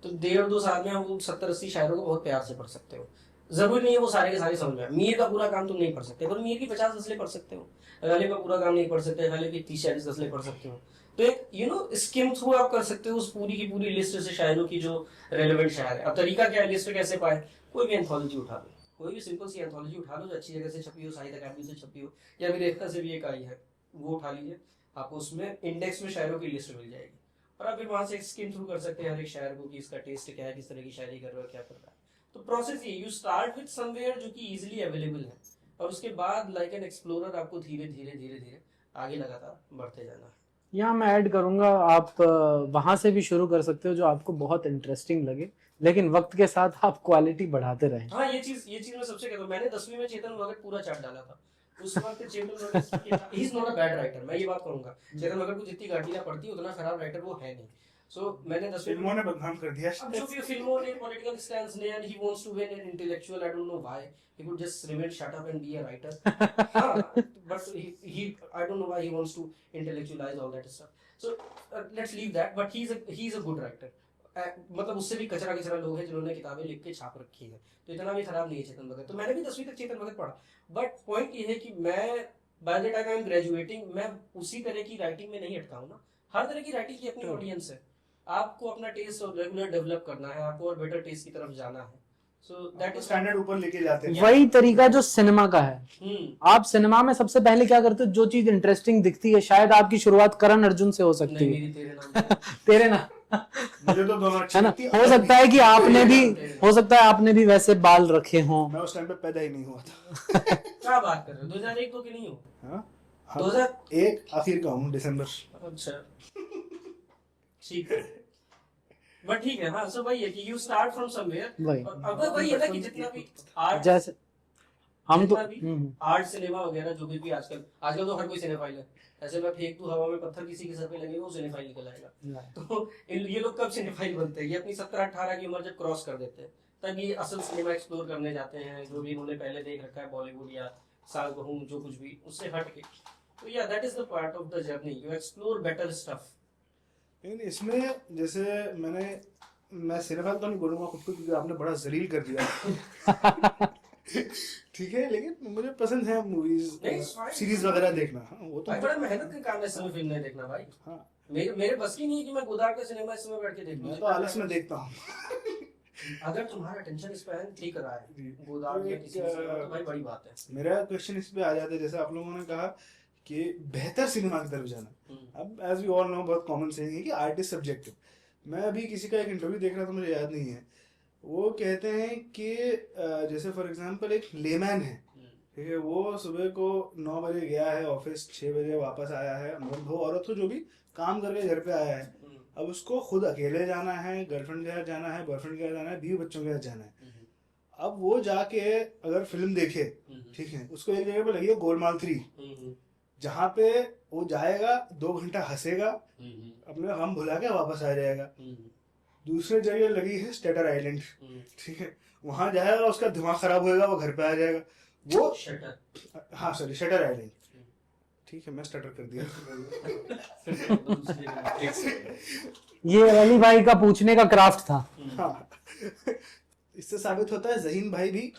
तो 1.5-2 साल में आप 70-80 शायरों को बहुत प्यार से पढ़ सकते हो। जरूरी नहीं है वो सारे के सारे समझ में आए। मीर का पूरा काम तुम नहीं पढ़ सकते, पर मीर की 50 गजलें पढ़ सकते हो। गालिब का पूरा काम नहीं पढ़ सकते, गालिब की 30-40 गजलें पढ़ सकते हो। तो एक स्किम थ्रू आप कर सकते हो उस पूरी की पूरी लिस्ट से शायरों की जो रेलेवेंट शायर है। अब तरीका क्या है लिस्ट कैसे पाए? कोई भी एंथोलॉजी उठा लो, कोई भी सिंपल सी एंथोलॉजी उठा लो जो अच्छी जगह से छपी हो, साहित्य अकादमी से छपी हो, या फिर रेखा से भी एक आई है, वो उठा लीजिए। आपको उसमें इंडेक्स में शायरों की लिस्ट मिल जाएगी और आप फिर वहां से स्किम थ्रू कर सकते हैं हर एक शायर को कि इसका टेस्ट क्या है, किस तरह की शायरी कर रहा है, क्या कर रहा है। तो प्रोसेस ये, यू स्टार्ट विद समवेयर जो कि इजीली अवेलेबल है, और उसके बाद लाइक एन एक्सप्लोरर आपको धीरे धीरे आगे लगातार बढ़ते जाना है। यहाँ मैं ऐड करूंगा, आप वहां से भी शुरू कर सकते हो जो आपको बहुत इंटरेस्टिंग लगे, लेकिन वक्त के साथ आप क्वालिटी बढ़ाते रहें। हाँ, ये चीज मैं सबसे कहता हूँ। मैंने 10वीं में चेतन भगत पूरा चाट डाला था। उस वक्त Chetan Bhagat he is not a bad writer, मैं ये बात कहूंगा। चेतन भगत को जितनी घाटियां पड़ती उतना खराब राइटर वो है नहीं। सो मैंने 10वीं फिल्मों ने बदनाम कर दिया। अब जो भी फिल्मों ने, पॉलिटिकल स्टैंड्स ने, and he wants to be an intellectual, I don't know why he could just remain shut up and be a writer. But he I don't know why he wants to intellectualize all that stuff. So let's leave that. But he's a good writer. मतलब उससे भी कचरा लोग हैं जिन्होंने किताबें लिख के छाप रखी है, तो इतना भी खराब नहीं है चेतन भगत। तो मैंने भी 10वीं तक चेतन भगत पढ़ा, बट पॉइंट ये है कि मैं by the time I am graduating मैं उसी तरह की राइटिंग में नहीं अटका हूँ ना। हर तरह की राइटिंग की अपनी ऑडियंस है। आपको अपना टेस्ट और रेगुलर डेवलप करना है, आपको और बेटर टेस्ट की तरफ जाना है। So that is स्टैंडर्ड ऊपर लेके जाते हैं। वही तरीका जो सिनेमा का है। आप सिनेमा में सबसे पहले क्या करते हो, जो चीज इंटरेस्टिंग दिखती है, शायद आपकी शुरुआत करण अर्जुन से हो सकती है। मेरी तेरे नाम तेरे नाम मुझे तो दोनों अच्छी है ना। लगती है। हो सकता है कि आपने भी वैसे बाल रखे हों। मैं उस टाइम पे पैदा ही नहीं हुआ था। क्या बात कर रहे हो, 2001 तो कि नहीं हो? हाँ 2001 आखिर का हूँ, दिसंबर। अच्छा ठीक है, बट ठीक है। हाँ, सो वही है कि यू स्टार्ट फ्रॉम समवेयर। वही अब वही है ना कि जितना भी आर्ट, जैसे हम तो आर्ट सिनेमा वगैरह जो भी आजकल तो हर कोई सिनेफाइल है। ऐसे मैं फेंक दूं हवा में पत्थर किसी के सर पे लगेगा वो सिनेफाइल निकल आएगा। तो ये लोग कब सिनेफाइल बनते हैं? ये अपनी 17-18 की उम्र जब क्रॉस कर देते हैं तब ये असल सिनेमा एक्सप्लोर करने जाते हैं, जो भी उन्होंने पहले देख रखा है बॉलीवुड या साल बहुम जो कुछ भी, उससे हट के। तो या that is the part of the journey, you explore better stuff. लेकिन इसमें जैसे मैं सिनेफाइल तो नहीं बोलूंगा खुद को, क्योंकि आपने बड़ा जलील कर दिया। ठीक है, लेकिन मुझे पसंद है मूवीज, सीरीज वगैरह देखना। हाँ वो तो भाई बड़ा मेहनत का काम है समय फिल्म नहीं देखना भाई। हाँ मेरे बस की नहीं है कि मैं गोदार के सिनेमा इस समय बैठ के देखूं। मैं तो आलस में देखता हूँ। अगर तुम्हारा अटेंशन स्पैन ठीक रहा है गोदार या किसी सिनेमा, तो भाई बड़ी बात है। मेरा क्वेश्चन इस पे आ जाता है, जैसे आप लोगों ने कहा कि बेहतर सिनेमा की तरफ जाना। अब एज वी ऑल नो, बहुत कॉमन सेइंग है कि आर्ट इज सब्जेक्टिव। मैं अभी किसी का एक इंटरव्यू देख रहा था, मुझे याद नहीं है, वो कहते हैं कि जैसे फॉर एग्जांपल एक लेमैन है, ठीक है, वो सुबह को 9 बजे गया है ऑफिस, 6 बजे वापस आया है, मर्द हो औरत हो जो भी, काम करके घर पे आया है। अब उसको खुद अकेले जाना है, गर्लफ्रेंड के साथ जाना है, बॉयफ्रेंड के साथ जाना है, बीवी बच्चों के साथ जाना है। अब वो जाके अगर फिल्म देखे, ठीक है, उसको एक जगह पे लगी है गोलमाल 3, जहाँ पे वो जाएगा 2 घंटा हंसेगा, अपने गम भुला के वापस आ जाएगा। दूसरी जगह लगी है स्टेटर आइलैंड, ठीक है, वहां जाएगा, उसका दिमाग खराब होएगा, वो घर पे आ जाएगा। वो हाँ सॉरी, शटर आइलैंड, ठीक है, मैं स्टटर कर दिया। ये अली भाई का पूछने का क्राफ्ट था। हाँ, इससे साबित होता है जहीन भाई भी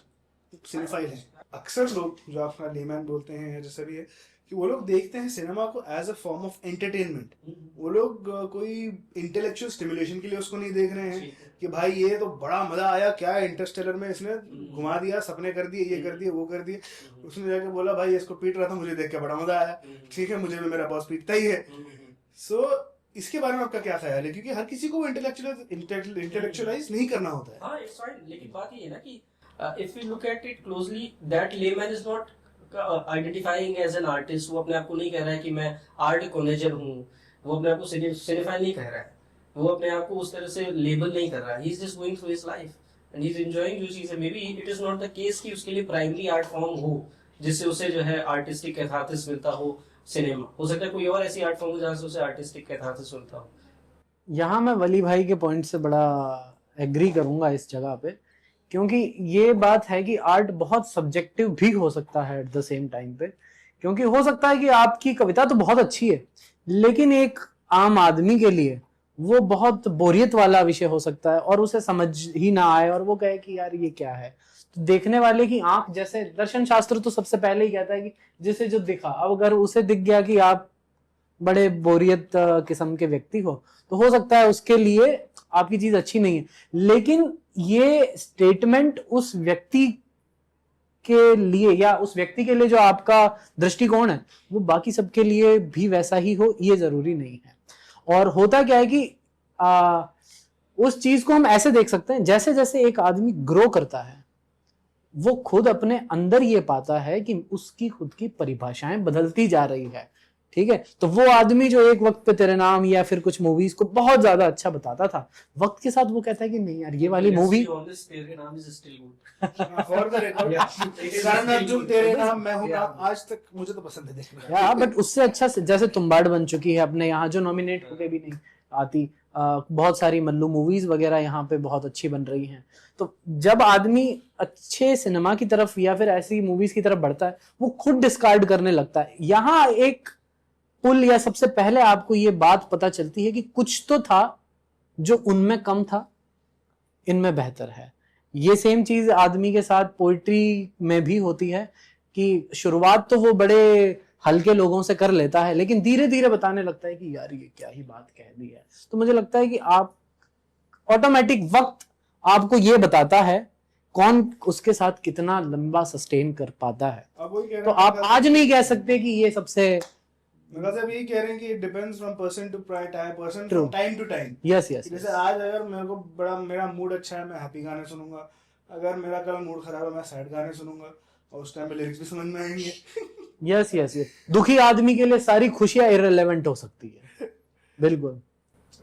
सिनेफाइल है। अक्सर लोग जो आपका लेमैन बोलते हैं जैसे भी है, कि वो लोग देखते हैं सिनेमा को as a form of entertainment. वो लोग कोई इंटेलेक्चुअल स्टिमुलेशन के लिए उसको नहीं देख रहे हैं कि भाई ये तो बड़ा मजा आया, क्या इंटरस्टेलर में इसने घुमा दिया, सपने कर दिए, ये कर दिए, वो कर दिए। उसने जाके बोला भाई इसको पीट रहा था, मुझे देख के बड़ा मजा आया, ठीक है, मुझे भी मेरा बॉस पीटता ही है। सो इसके बारे में आपका क्या ख्याल है? क्योंकि हर किसी को इंटेलेक्चुअलाइज नहीं करना होता है। हाँ, इट्स फाइन, लेकिन बात ये है ना कि if you look at it closely, that layman is not identifying as an artist. वो अपने आप को नहीं कह रहा है कि मैं आर्ट कॉनेजर हूँ, वो अपने आप को सिनेफाइल नहीं कह रहा है, वो अपने आप को उस तरह से लेबल नहीं कर रहा है। He is just going through his life and he is enjoying जो चीजें। May be it is not the case कि उसके लिए प्राइमरी आर्ट फॉर्म हो जिससे उसे जो है आर्टिस्टिक कैथार्सिस मिलता हो। सिनेमा हो सकता है कोई और ऐसी आर्ट फॉर्म हो जहाँ से उसे आर्टिस्टिक कैथार्सिस मिलता हो। यहाँ मैं वली भाई के पॉइंट से बड़ा एग्री करूंगा इस जगह पे, क्योंकि ये बात है कि आर्ट बहुत सब्जेक्टिव भी हो सकता है एट द सेम टाइम पे। क्योंकि हो सकता है कि आपकी कविता तो बहुत अच्छी है, लेकिन एक आम आदमी के लिए वो बहुत बोरियत वाला विषय हो सकता है और उसे समझ ही ना आए और वो कहे कि यार ये क्या है। तो देखने वाले की आंख, जैसे दर्शन शास्त्र तो सबसे पहले ही कहता है कि जिसे जो दिखा, अब अगर उसे दिख गया कि आप बड़े बोरियत किस्म के व्यक्ति हो, तो हो सकता है उसके लिए आपकी चीज अच्छी नहीं है। लेकिन ये स्टेटमेंट उस व्यक्ति के लिए या उस व्यक्ति के लिए जो आपका दृष्टिकोण है वो बाकी सबके लिए भी वैसा ही हो, ये जरूरी नहीं है। और होता क्या है कि उस चीज को हम ऐसे देख सकते हैं, जैसे जैसे एक आदमी ग्रो करता है वो खुद अपने अंदर ये पाता है कि उसकी खुद की परिभाषाएं बदलती जा रही है। ठीक है, तो वो आदमी जो एक वक्त पे तेरे नाम या फिर कुछ मूवीज को बहुत ज्यादा अच्छा बताता था, वक्त के साथ वो कहता है कि नहीं यार ये वाली मूवी तेरे नाम is still good. For the record, तेरे नाम मैं हूं आज तक मुझे तो पसंद है देखने यार, बट उससे अच्छा जैसे तुम्बाड़ बन चुकी है अपने यहाँ, जो नॉमिनेट होके भी नहीं आती। बहुत सारी मल्लू मूवीज वगैरह यहाँ पे बहुत अच्छी बन रही हैं। तो जब आदमी अच्छे सिनेमा की तरफ या फिर ऐसी मूवीज की तरफ बढ़ता है, वो खुद डिस्कार्ड करने लगता है। यहाँ एक पुल या सबसे पहले आपको ये बात पता चलती है कि कुछ तो था जो उनमें कम था, इनमें बेहतर है। ये सेम चीज आदमी के साथ पोइट्री में भी होती है कि शुरुआत तो वो बड़े हल्के लोगों से कर लेता है, लेकिन धीरे धीरे बताने लगता है कि यार ये क्या ही बात कह दी है। तो मुझे लगता है कि आप ऑटोमेटिक वक्त आपको ये बताता है कौन उसके साथ कितना लंबा सस्टेन कर पाता है। तो आप आज नहीं कह सकते कि ये सबसे मतलब आप यही कह रहे हैं कि it depends from person to person True. From time to time. Yes yes जैसे आज अगर मेरे को मेरा मूड अच्छा है, मैं हैप्पी गाने सुनूंगा। अगर मेरा कल मूड खराब है, मैं सैड गाने सुनूंगा, और उस टाइम पे लिरिक्स भी समझ में आएंगे। यस यस यस, दुखी आदमी के लिए सारी खुशियां इररिलेवेंट हो सकती है। बिल्कुल।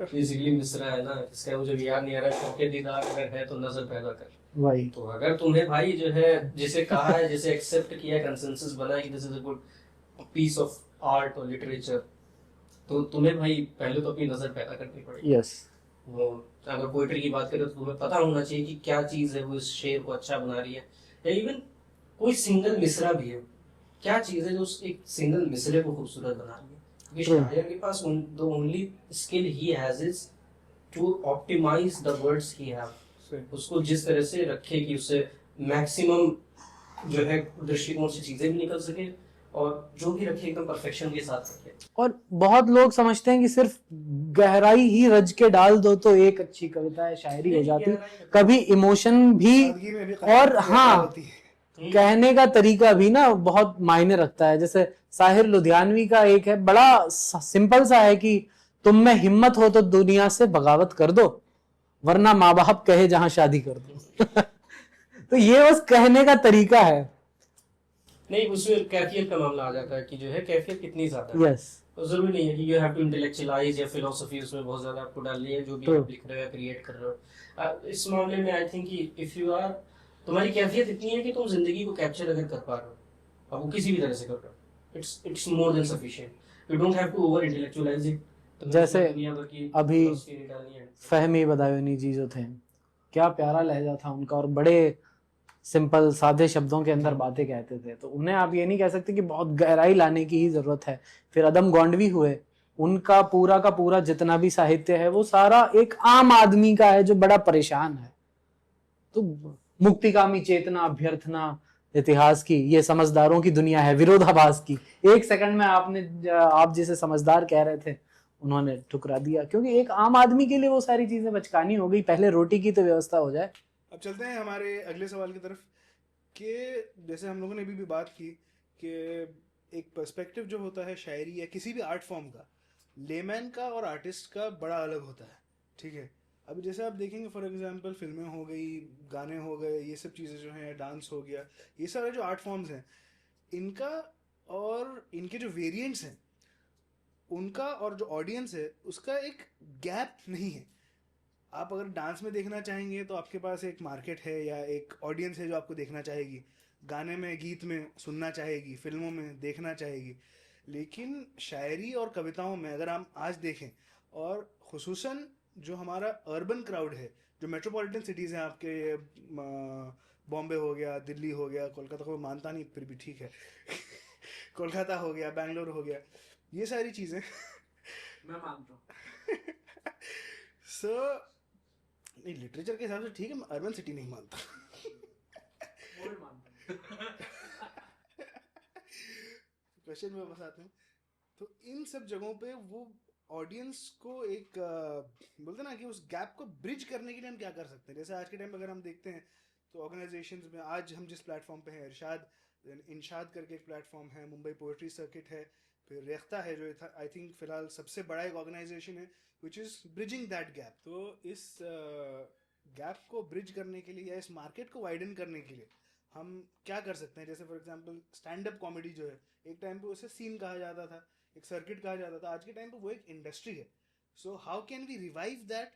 बेसिकली मिसरा है ना, इसका मुझे भी याद नहीं आ रहा, शौके दीदार अगर है तो नजर पैदा कर। वही। तो अगर तुम्हें भाई जो है जिसे कहा है, जिसे एक्सेप्ट किया, कंसेंसस बना कि this is a good piece of art और लिटरेचर, तो तुम्हें भाई पहले तो अपनी नजर पैदा करनी पड़ेगी। यस। वो अगर पोइट्री की बात करें तो तुम्हें पता होना चाहिए कि क्या चीज है वो इस शेर को अच्छा बना रही है, या इवन कोई सिंगल मिसरा भी है, क्या चीज है जो उस एक सिंगल मिसरे को खूबसूरत बना रही है। क्योंकि शायर के पास the only skill he has is to optimise the words he have, उसको जिस तरह से रखे कि उससे मैक्सिमम जो है दृष्टिकोण से चीजें भी निकल सके, और जो भी रखे एकदम परफेक्शन के साथ रखे। और बहुत लोग समझते हैं कि सिर्फ गहराई ही रज के डाल दो तो एक अच्छी कविता है, शायरी हो जाती। कभी इमोशन भी, सादगी में भी और हाँ, होती है। कहने का तरीका भी ना बहुत मायने रखता है। जैसे साहिर लुधियानवी का एक है, बड़ा सिंपल सा है कि तुम में हिम्मत हो तो दुनिया से बगावत कर दो, वरना माँ बाप कहे जहां शादी कर दो। तो ये बस कहने का तरीका है। नहीं, उसमें कैफियत का मामला आ जाता है कि जो है कैफियत कितनी ज्यादा है। यस। तो जरूरी नहीं है कि यू हैव टू इंटेलेक्चुअलाइज या फिलोसफी उसमें बहुत ज्यादा आपको डालनी है, जो भी आप लिख रहे हो या क्रिएट कर रहे हो। इस मामले में आई थिंक कि इफ यू आर, तुम्हारी कैफियत इतनी है कि तुम जिंदगी को कैप्चर अगर कर पा रहे हो, अब वो किसी भी तरह से कर रहे हो, it's more than sufficient. You don't have to over intellectualise it. जैसे अभी फहमी बदायूनी जी जो थे, क्या प्यारा लहजा था उनका, और बड़े सिंपल सादे शब्दों के अंदर बातें कहते थे। तो उन्हें आप ये नहीं कह सकते कि बहुत गहराई लाने की ही जरूरत है। फिर अदम गोंडवी हुए, उनका पूरा का पूरा जितना भी साहित्य है वो सारा एक आम आदमी का है जो बड़ा परेशान है। तो मुक्तिकामी चेतना, अभ्यर्थना इतिहास की, ये समझदारों की दुनिया है विरोधाभास की। एक सेकंड में आप जिसे समझदार कह रहे थे उन्होंने ठुकरा दिया, क्योंकि एक आम आदमी के लिए वो सारी चीजें बचकानी हो गई। पहले रोटी की तो व्यवस्था हो जाए। अब चलते हैं हमारे अगले सवाल की तरफ, कि जैसे हम लोगों ने भी बात की कि एक पर्सपेक्टिव जो होता है शायरी या किसी भी आर्ट फॉर्म का, लेमैन का और आर्टिस्ट का बड़ा अलग होता है। ठीक है, अभी जैसे आप देखेंगे फॉर एग्जांपल फिल्में हो गई, गाने हो गए, ये सब चीज़ें जो हैं, डांस हो गया, ये सारे जो आर्ट फॉर्म्स हैं, इनका और इनके जो वेरिएंट्स हैं, उनका और जो ऑडियंस है उसका एक गैप नहीं है। आप अगर डांस में देखना चाहेंगे तो आपके पास एक मार्केट है या एक ऑडियंस है जो आपको देखना चाहेगी, गाने में, गीत में सुनना चाहेगी, फिल्मों में देखना चाहेगी। लेकिन शायरी और कविताओं में अगर हम आज देखें, और खुसूसन जो हमारा अर्बन क्राउड है, जो मेट्रोपॉलिटन सिटीज़ हैं आपके, बॉम्बे हो गया, दिल्ली हो गया, कोलकाता को मानता नहीं फिर भी ठीक है, कोलकाता हो गया, बैंगलोर हो गया, ये सारी चीज़ें मैं मानता हूँ। सो नहीं, लिटरेचर के हिसाब से ठीक है, मैं अर्बन सिटी नहीं मानता। क्वेश्चन में बस आते हैं, तो इन सब जगहों पे वो ऑडियंस को एक बोलते ना कि उस गैप को ब्रिज करने के लिए हम क्या कर सकते हैं। जैसे आज के टाइम पे अगर हम देखते हैं तो ऑर्गेनाइजेशंस में, आज हम जिस प्लेटफॉर्म पे हैं, इंशाद करके एक प्लेटफॉर्म है, मुंबई पोएट्री सर्किट है, फिर रेख्ता है जो आई थिंक फिलहाल सबसे बड़ा एक ऑर्गेनाइजेशन है which is bridging that gap. तो इस गैप को ब्रिज करने के लिए या इस मार्केट को वाइडन करने के लिए हम क्या कर सकते हैं। जैसे for example stand up comedy जो है, एक टाइम पे उसे सीन कहा जाता था, एक सर्किट कहा जाता था, आज के टाइम पे वो एक इंडस्ट्री है। So how can we revive that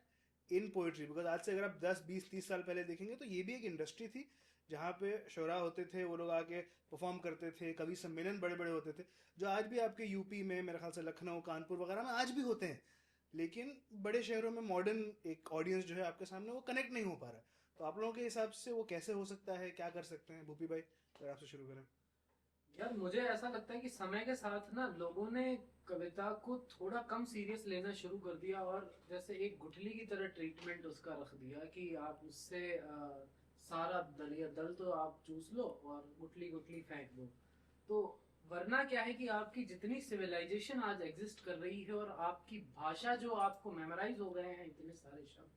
in poetry, because आज से अगर आप 10, 20, 30 साल पहले देखेंगे तो ये भी एक इंडस्ट्री थी जहाँ पे शोरा होते थे, वो लोग आके परफॉर्म करते थे, कवि सम्मेलन बड़े बड़े होते थे, जो आज भी आपके यूपी में, मेरे ख्याल से लखनऊ, कानपुर वगैरह में आज भी होते हैं। लेकिन बड़े शहरों में मॉडर्न एक ऑडियंस जो है आपके सामने, वो कनेक्ट नहीं हो पा रहा। तो आप लोगों के हिसाब से वो कैसे हो सकता है, क्या कर सकते हैं? भूपी भाई, अगर आपसे शुरू करें। यार मुझे ऐसा लगता है कि समय के साथ ना लोगों ने कविता को थोड़ा कम सीरियस लेना शुरू कर दिया, और जैसे एक गुठली की तरह ट्रीटमेंट उसका रख दिया कि आप उससे सारा दलिया दल तो आप चूस लो और गुठली गुठली फेंक दो। तो वरना क्या है कि आपकी जितनी सिविलाइजेशन आज एग्जिस्ट कर रही है और आपकी भाषा जो आपको मेमोराइज हो गए हैं इतने सारे शब्द,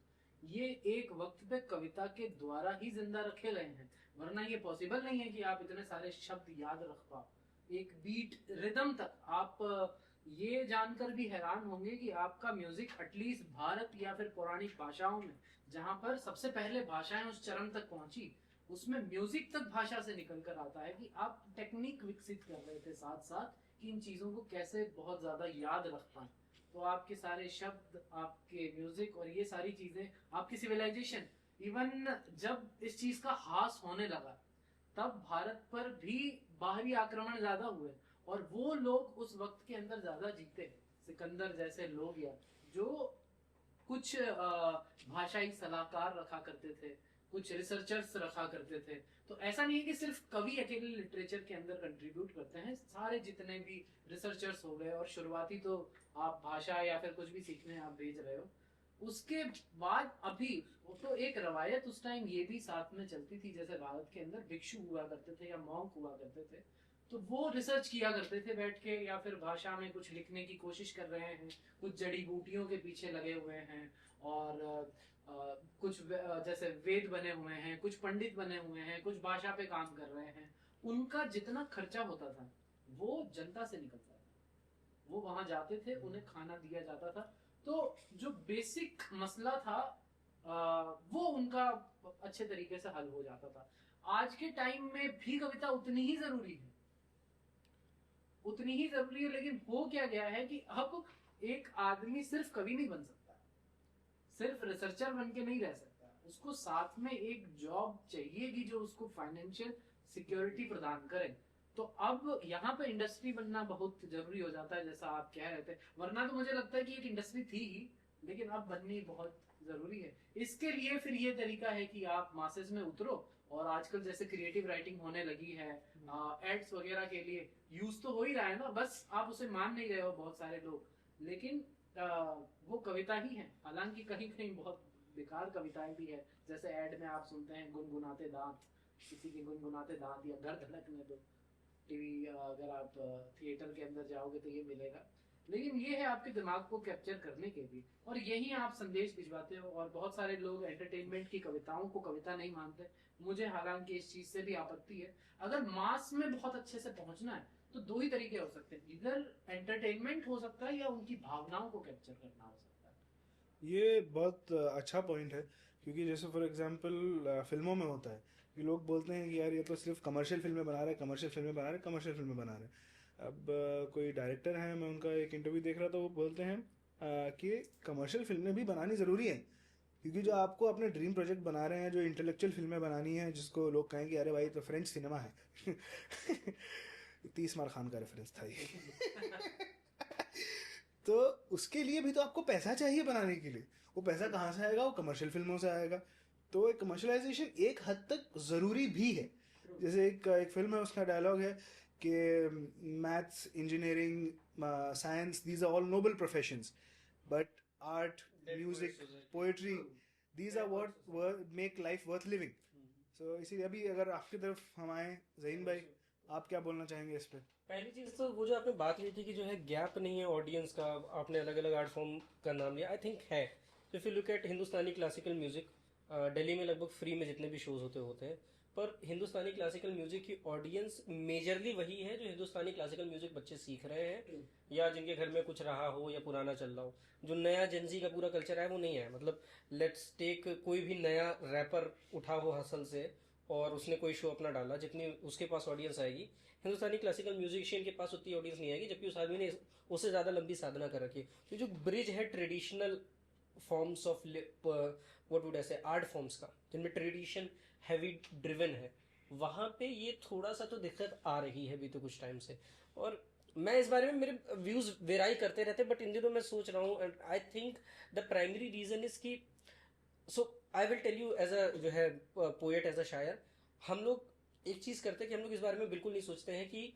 ये एक वक्त पे कविता के द्वारा ही जिंदा रखे गए हैं। वरना ये पॉसिबल नहीं है कि आप इतने सारे शब्द याद रख पाओ। एक बीट रिदम तक आप ये जानकर भी हैरान होंगे कि आपका म्यूजिक एटलीस्ट भारत या फिर पौराणिक भाषाओं में, जहां पर सबसे पहले भाषाएं उस चरम तक पहुंची, उसमें म्यूजिक तक भाषा से निकल कर आता है कि आप टेक्निक विकसित कर रहे थे साथ साथ कि इन चीजों को कैसे बहुत ज्यादा याद रख पाए। तो आपके सारे शब्द, आपके म्यूजिक और ये सारी चीजें, आपकी सिविलाइजेशन, इवन जब इस चीज का हास होने लगा तब भारत पर भी बाहरी आक्रमण ज्यादा हुए और वो लोग उस वक्त के अंदर ज्यादा जीते, सिकंदर जैसे लोग, या जो कुछ भाषाई सलाहकार रखा करते थे, कुछ रिसर्चर्स रखा करते थे। तो ऐसा नहीं है कि सिर्फ कवि अकेले लिटरेचर के अंदर कंट्रीब्यूट करते हैं, सारे जितने भी रिसर्चर्स हो गए, और शुरुआती तो आप भाषा या फिर कुछ भी सीखने आप भेज रहे हो, उसके बाद अभी वो तो एक रवायत उस टाइम ये भी साथ में चलती थी, जैसे भारत के अंदर भिक्षु हुआ करते थे या मॉन्क हुआ करते थे, तो वो रिसर्च किया करते थे बैठ के, या फिर भाषा में कुछ लिखने की कोशिश कर रहे हैं, कुछ जड़ी बूटियों के पीछे लगे हुए हैं, और कुछ जैसे वेद बने हुए हैं, कुछ पंडित बने हुए हैं, कुछ भाषा पे काम कर रहे हैं। उनका जितना खर्चा होता था वो जनता से निकलता था, वो वहां जाते थे, उन्हें खाना दिया जाता था, तो जो बेसिक मसला था वो उनका अच्छे तरीके से हल हो जाता था। आज के टाइम में भी कविता उतनी ही जरूरी है, उतनी ही जरूरी है, लेकिन हो क्या गया है कि अब एक आदमी सिर्फ कवि नहीं बन सकता, सिर्फ रिसर्चर बन के नहीं रह सकता, उसको साथ में एक जॉब चाहिए कि जो उसको फाइनेंशियल सिक्योरिटी प्रदान करे। तो अब यहाँ पे इंडस्ट्री बनना बहुत जरूरी हो जाता है, जैसा आप कह रहे थे। वरना तो मुझे लगता है कि एक इंडस्ट्री थी ही, लेकिन अब बननी बहुत जरूरी है। इसके लिए फिर ये तरीका है कि आप मासेस में उतरो, और आजकल जैसे क्रिएटिव राइटिंग होने लगी है, एड्स वगैरह के लिए यूज तो हो ही रहा है ना, बस आप उसे मान नहीं रहे हो बहुत सारे लोग, लेकिन वो कविता ही है। हालांकि कहीं कहीं बहुत बेकार कविताएं भी है, जैसे एड में आप सुनते हैं गुनगुनाते दांत, किसी के गुनगुनाते दांत या घर धड़कने दो, टीवी अगर आप थिएटर के अंदर जाओगे तो ये मिलेगा। लेकिन ये है आपके दिमाग को कैप्चर करने के लिए, और यही आप संदेश भिजवाते हो। और बहुत सारे लोग एंटरटेनमेंट की कविताओं को कविता नहीं मानते, मुझे हालांकि इस चीज से भी आपत्ति है। अगर मास में बहुत अच्छे से पहुंचना है तो दो ही तरीके हो सकते हैं, इधर एंटरटेनमेंट हो सकता है या उनकी भावनाओं को कैप्चर करना हो सकता है। ये बहुत अच्छा पॉइंट है, क्योंकि जैसे फॉर एग्जांपल फिल्मों में होता है कि लोग बोलते हैं कि यार ये तो सिर्फ कमर्शियल फिल्में बना रहे हैं, कमर्शियल फिल्में बना रहे हैं, कमर्शियल फिल्में बना रहे हैं। अब कोई डायरेक्टर है, मैं उनका एक इंटरव्यू देख रहा था, वो बोलते हैं कि कमर्शियल फिल्में भी बनानी ज़रूरी है, क्योंकि जो आपको अपने ड्रीम प्रोजेक्ट बना रहे हैं, जो इंटेलेक्चुअल फिल्में बनानी है, जिसको लोग कहेंगे अरे भाई तो फ्रेंच सिनेमा है 30 खान का रेफरेंस था ये तो उसके लिए भी तो आपको पैसा चाहिए बनाने के लिए। वो पैसा कहाँ से आएगा? वो कमर्शियल फिल्मों से आएगा। तो एक कमर्शलाइजेशन एक हद तक ज़रूरी भी है। जैसे एक फिल्म है, उसका डायलॉग है कि maths, engineering, science, these are all noble professions, but art, music, poetry, these are what make life worth living. So इसीलिए अभी अगर आपकी तरफ हम आए, ज़हीन भाई, आप क्या बोलना चाहेंगे इस पे? पहली चीज तो वो जो आपने बात की थी कि जो है गैप नहीं है ऑडियंस का, आपने अलग अलग आर्ट फॉर्म का नाम लिया, आई थिंक है। तो if you look eight Hindustani classical music, Delhi में लगभग फ्री में जितने भी शोज होते हैं, पर हिंदुस्तानी क्लासिकल म्यूजिक की ऑडियंस मेजरली वही है जो हिंदुस्तानी क्लासिकल म्यूजिक बच्चे सीख रहे हैं, या जिनके घर में कुछ रहा हो या पुराना चल रहा हो। जो नया जेंजी का पूरा कल्चर है वो नहीं है। मतलब लेट्स टेक कोई भी नया रैपर उठा हो हसल से और उसने कोई शो अपना डाला, जितनी उसके पास ऑडियंस आएगी, हिंदुस्तानी क्लासिकल म्यूजिशियन के पास उतनी ऑडियंस नहीं आएगी, जबकि उस आदमी ने उससे ज्यादा लंबी साधना कर रखी है। तो जो ब्रिज है traditional forms of what would I से आर्ट फॉर्म्स का, जिनमें ट्रेडिशन हैवी ड्रिवन है, वहां पे ये थोड़ा सा तो दिक्कत आ रही है अभी तो कुछ टाइम से। और मैं इस बारे में, मेरे व्यूज वेराई करते रहते, बट इन दिनों मैं सोच रहा हूँ, and I think the primary reason is की, so I will tell you as a जो है पोएट, एज अ शायर, हम लोग एक चीज करते हैं कि हम लोग इस बारे में बिल्कुल नहीं सोचते हैं कि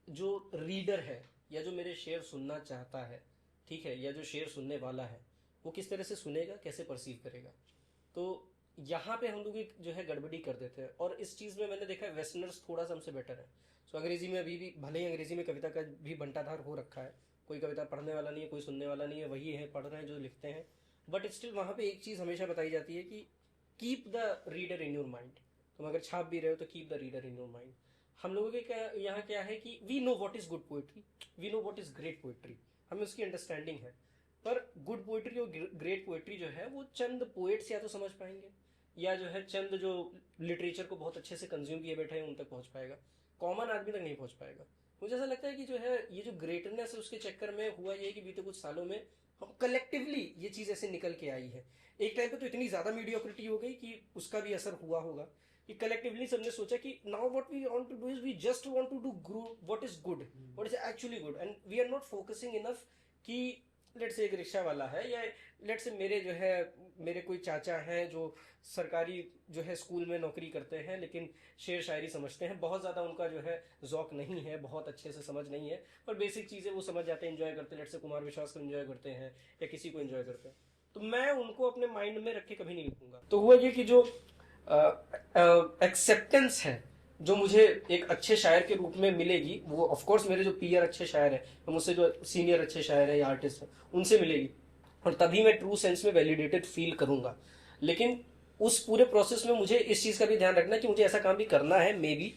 जो रीडर है या जो मेरे शेर सुनना चाहता है, ठीक है, या जो शेर सुनने वाला है, वो किस तरह से सुनेगा, कैसे परसीव करेगा। तो यहाँ पे हम लोग एक जो है गड़बड़ी कर देते हैं, और इस चीज में मैंने देखा है वेस्टर्नर्स थोड़ा सा हमसे बेटर है। सो अंग्रेजी में अभी भी, भले ही अंग्रेजी में कविता का भी बंटाधार हो रखा है, कोई कविता पढ़ने वाला नहीं है, कोई सुनने वाला नहीं है, वही है पढ़ रहे हैं जो लिखते हैं, बट स्टिल वहां पे एक चीज हमेशा बताई जाती है कि keep the reader in your mind. तुम अगर छाप भी रहे हो तो keep the reader in your mind. हम लोगों के यहाँ क्या है कि we know what is good poetry, we know what is great poetry, हमें उसकी अंडरस्टैंडिंग है। पर गुड पोइट्री और ग्रेट पोइट्री जो है वो चंद पोएट्स या तो समझ पाएंगे, या जो है चंद जो लिटरेचर को बहुत अच्छे से कंज्यूम किए बैठे हैं उन तक पहुंच पाएगा, कॉमन आदमी तक नहीं पहुंच पाएगा। मुझे ऐसा लगता है कि जो है ये जो ग्रेटनेस है उसके चक्कर में हुआ ये कि बीते कुछ सालों में हम कलेक्टिवली ये चीज़ ऐसे निकल के आई है। एक टाइम पे तो इतनी ज़्यादा मीडियोक्रिटी हो गई कि उसका भी असर हुआ होगा कि कलेक्टिवली सबने सोचा कि now what we want to do is we just want to do what is good, what is actually good, and we are not focusing enough कि लेट्स से एक रिक्शा वाला है, या लेट्स से मेरे जो है मेरे कोई चाचा हैं जो सरकारी जो है स्कूल में नौकरी करते हैं लेकिन शेर शायरी समझते हैं, बहुत ज़्यादा उनका जो है ज़ौक नहीं है, बहुत अच्छे से समझ नहीं है, पर बेसिक चीज़ें वो समझ जाते हैं, एंजॉय करते हैं, लेट्स से कुमार विश्वास को एंजॉय करते हैं या किसी को एंजॉय करते हैं। तो मैं उनको अपने माइंड में रख के कभी नहीं लिखूंगा। तो हुआ ये कि जो एक्सेप्टेंस है जो मुझे एक अच्छे शायर के रूप में मिलेगी, वो ऑफ कोर्स मेरे जो पीयर अच्छे शायर हैं, मुझसे जो सीनियर अच्छे शायर हैं या आर्टिस्ट हैं उनसे मिलेगी, और तभी मैं ट्रू सेंस में वैलिडेटेड फील करूंगा। लेकिन उस पूरे प्रोसेस में मुझे इस चीज़ का भी ध्यान रखना कि मुझे ऐसा काम भी करना है, मे बी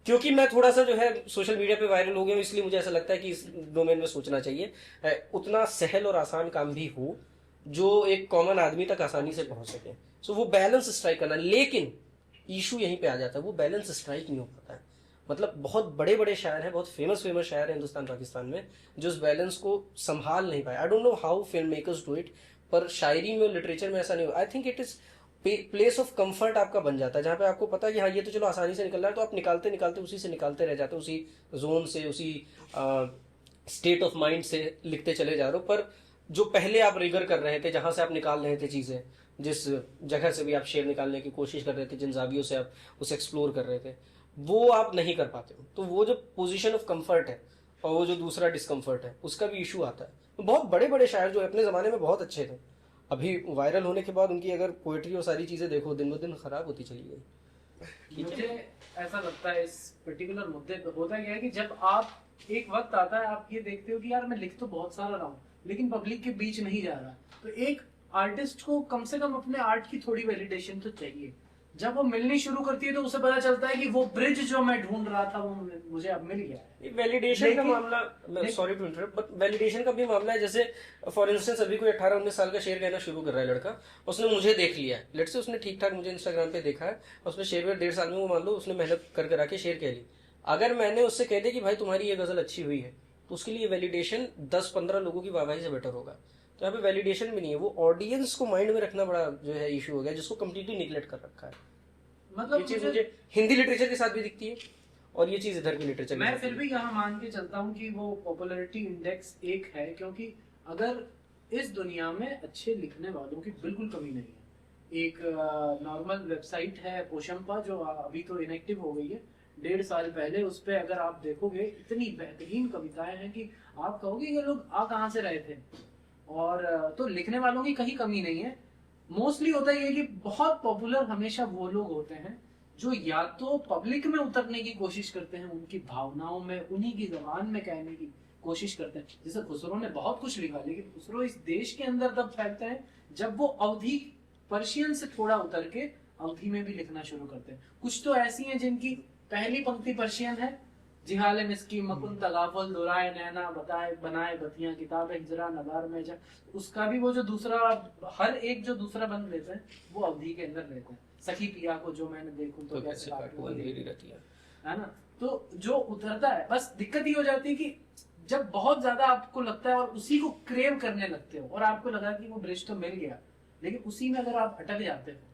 क्योंकि मैं थोड़ा सा जो है सोशल मीडिया पे वायरल हो गया हूँ, इसलिए मुझे ऐसा लगता है कि इस डोमेन में सोचना चाहिए उतना सहल और आसान काम भी हो जो एक कॉमन आदमी तक आसानी से पहुंच सके। सो वो बैलेंस स्ट्राइक करना, लेकिन इशू यहीं पे आ जाता है, वो बैलेंस स्ट्राइक नहीं हो पाता है। मतलब बहुत बड़े बड़े शायर हैं, बहुत फेमस शायर हैं हिंदुस्तान पाकिस्तान में जो इस बैलेंस को संभाल नहीं पाए। आई don't know how film makers do it, पर शायरी में और लिटरेचर में ऐसा नहीं हो। I think it is place of comfort आपका बन जाता है, जहाँ पे आपको पता है कि हाँ ये तो चलो आसानी से निकल रहा है, तो आप निकालते निकालते उसी से निकालते रह जाते हो, उसी जोन से, उसी स्टेट ऑफ माइंड से लिखते चले जा रहे हो। पर जो पहले आप रिगर कर रहे थे, जहां से आप निकाल रहे थे चीजें, जिस जगह से भी आप शेर निकालने की कोशिश कर रहे थे, जिन जावियों से आप उसे एक्सप्लोर कर रहे थे, वो आप नहीं कर पाते हो। तो वो जो पोजीशन ऑफ कंफर्ट है और वो जो दूसरा डिस्कम्फर्ट है, उसका भी इशू आता है। तो बहुत बड़े बड़े शायर जो अपने ज़माने में बहुत अच्छे थे, अभी वायरल होने के बाद उनकी अगर पोएट्री और सारी चीज़ें देखो, दिन ब दिन खराब होती चली गई। मुझे ऐसा लगता है इस पर्टिकुलर मुद्दे पे होता क्या है कि जब आप एक वक्त आता है आप ये देखते हो कि यार मैं लिख तो बहुत सारा रहा हूँ लेकिन पब्लिक के बीच नहीं जा रहा, तो एक आर्टिस्ट को कम से कम अपने आर्ट की थोड़ी वैलिडेशन तो चाहिए। जब वो मिलनी शुरू करती है तो उसे पता चलता है कि वो ब्रिज जो मैं ढूंढ रहा था वो मुझे अब मिल गया है। वैलिडेशन का मामला, sorry to interrupt, but validation का भी मामला है। जैसे फॉर इंस्टेंस अभी कोई 18-19 साल का शेर कहना शुरू कर रहा है लड़का, उसने मुझे देख लिया है, लेट्स से उसने ठीक ठाक मुझे इंस्टाग्राम पे देखा है, उसने शेर में 1.5 साल में वो मान लो उसने मेहनत कर कर आके शेर कह ली। अगर मैंने उससे कह दिया कि भाई तुम्हारी ये गजल अच्छी हुई है, तो उसके लिए वैलिडेशन 10-15 लोगों की वाहवाही से बेटर होगा। तो यहाँ पे वैलिडेशन भी नहीं है, वो ऑडियंस को माइंड में रखना बड़ा जो है इशू हो गया, जिसको कम्प्लीटली निगलेक्ट कर रखा है। मतलब ये चीज मुझे हिंदी लिटरेचर के साथ भी दिखती है और ये चीज इधर की लिटरेचर मैं फिर भी यहाँ मान के चलता हूँ कि वो पॉपुलैरिटी इंडेक्स 1 है, क्योंकि अगर इस दुनिया में अच्छे लिखने वालों की बिल्कुल कमी नहीं है। एक नॉर्मल वेबसाइट है पोशंपा जो अभी तो इनएक्टिव हो गई है, 1.5 साल पहले उस पर अगर आप देखोगे इतनी बेहतरीन कविताएं हैं कि आप कहोगे ये लोग आ कहाँ से रहे थे। और तो लिखने वालों की कहीं कमी नहीं है। मोस्टली होता है ये कि बहुत पॉपुलर हमेशा वो लोग होते हैं जो या तो पब्लिक में उतरने की कोशिश करते हैं, उनकी भावनाओं में, उन्हीं की जबान में कहने की कोशिश करते हैं। जैसे खुसरो ने बहुत कुछ लिखा, लेकिन खुसरो इस देश के अंदर तब फैलते हैं जब वो अवधी पर्शियन से थोड़ा उतर के अवधी में भी लिखना शुरू करते हैं। कुछ तो ऐसी हैं जिनकी पहली पंक्ति पर्शियन है, जिहाले मिस्की मकुन तगाफल दुराए नैना बताए बनाए बतियां किताब हिजरा नगार में जा, उसका भी वो जो दूसरा, हर एक जो दूसरा बंद लेते हैं वो अवधि के अंदर लेते हैं। सखी पिया को जो मैंने देखूं तो कैसे काटूं अंधेरी रतियां, है ना। तो जो उतरता है, बस दिक्कत ये हो जाती है कि जब बहुत ज्यादा आपको लगता है और उसी को क्रेव करने लगते हो और आपको लगा कि वो ब्रिज तो मिल गया, लेकिन उसी में अगर आप अटक जाते हो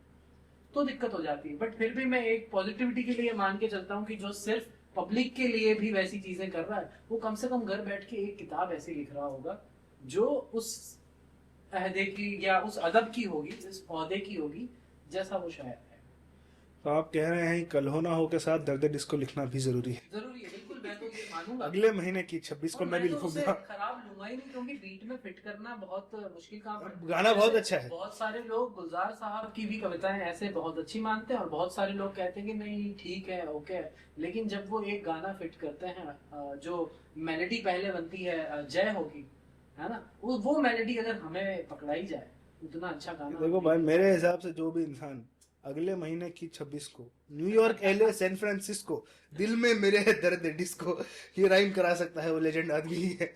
तो दिक्कत हो जाती है। बट फिर भी मैं एक पॉजिटिविटी के लिए मान के चलता हूँ कि जो सिर्फ पब्लिक के लिए भी वैसी चीजें कर रहा है, वो कम से कम घर बैठ के एक किताब ऐसी लिख रहा होगा जो उस अहदे की या उस अदब की होगी, उस औहदे की होगी जैसा वो शायर है। तो आप कह रहे हैं कल हो ना हो के साथ दर्द डिस्को लिखना भी जरूरी है। जरूरी है, बिल्कुल। मैं तो ये मानूंगा अगले महीने की 26 को मैं भी लिखूंगा। खराब लूंगा ही नहीं, क्योंकि बीट में फिट करना बहुत मुश्किल काम है। गाना बहुत अच्छा है। बहुत सारे लोग गुलजार साहब की भी कविताएं ऐसे बहुत अच्छी मानते हैं और बहुत सारे लोग कहते हैं कि नहीं ठीक है, ओके है, लेकिन जब वो एक गाना फिट करते हैं जो मेलोडी पहले बनती है जय होगी, है ना, वो मेलोडी अगर हमें पकड़ाई जाए उतना अच्छा गाना। देखो भाई, मेरे हिसाब से जो भी इंसान अगले महीने की 26 को न्यूयॉर्क, LA, सैन फ्रांसिस्को, दिल में मेरे दर्द डिस्को ये राइम करा सकता है, वो लेजेंड आदमी ही है।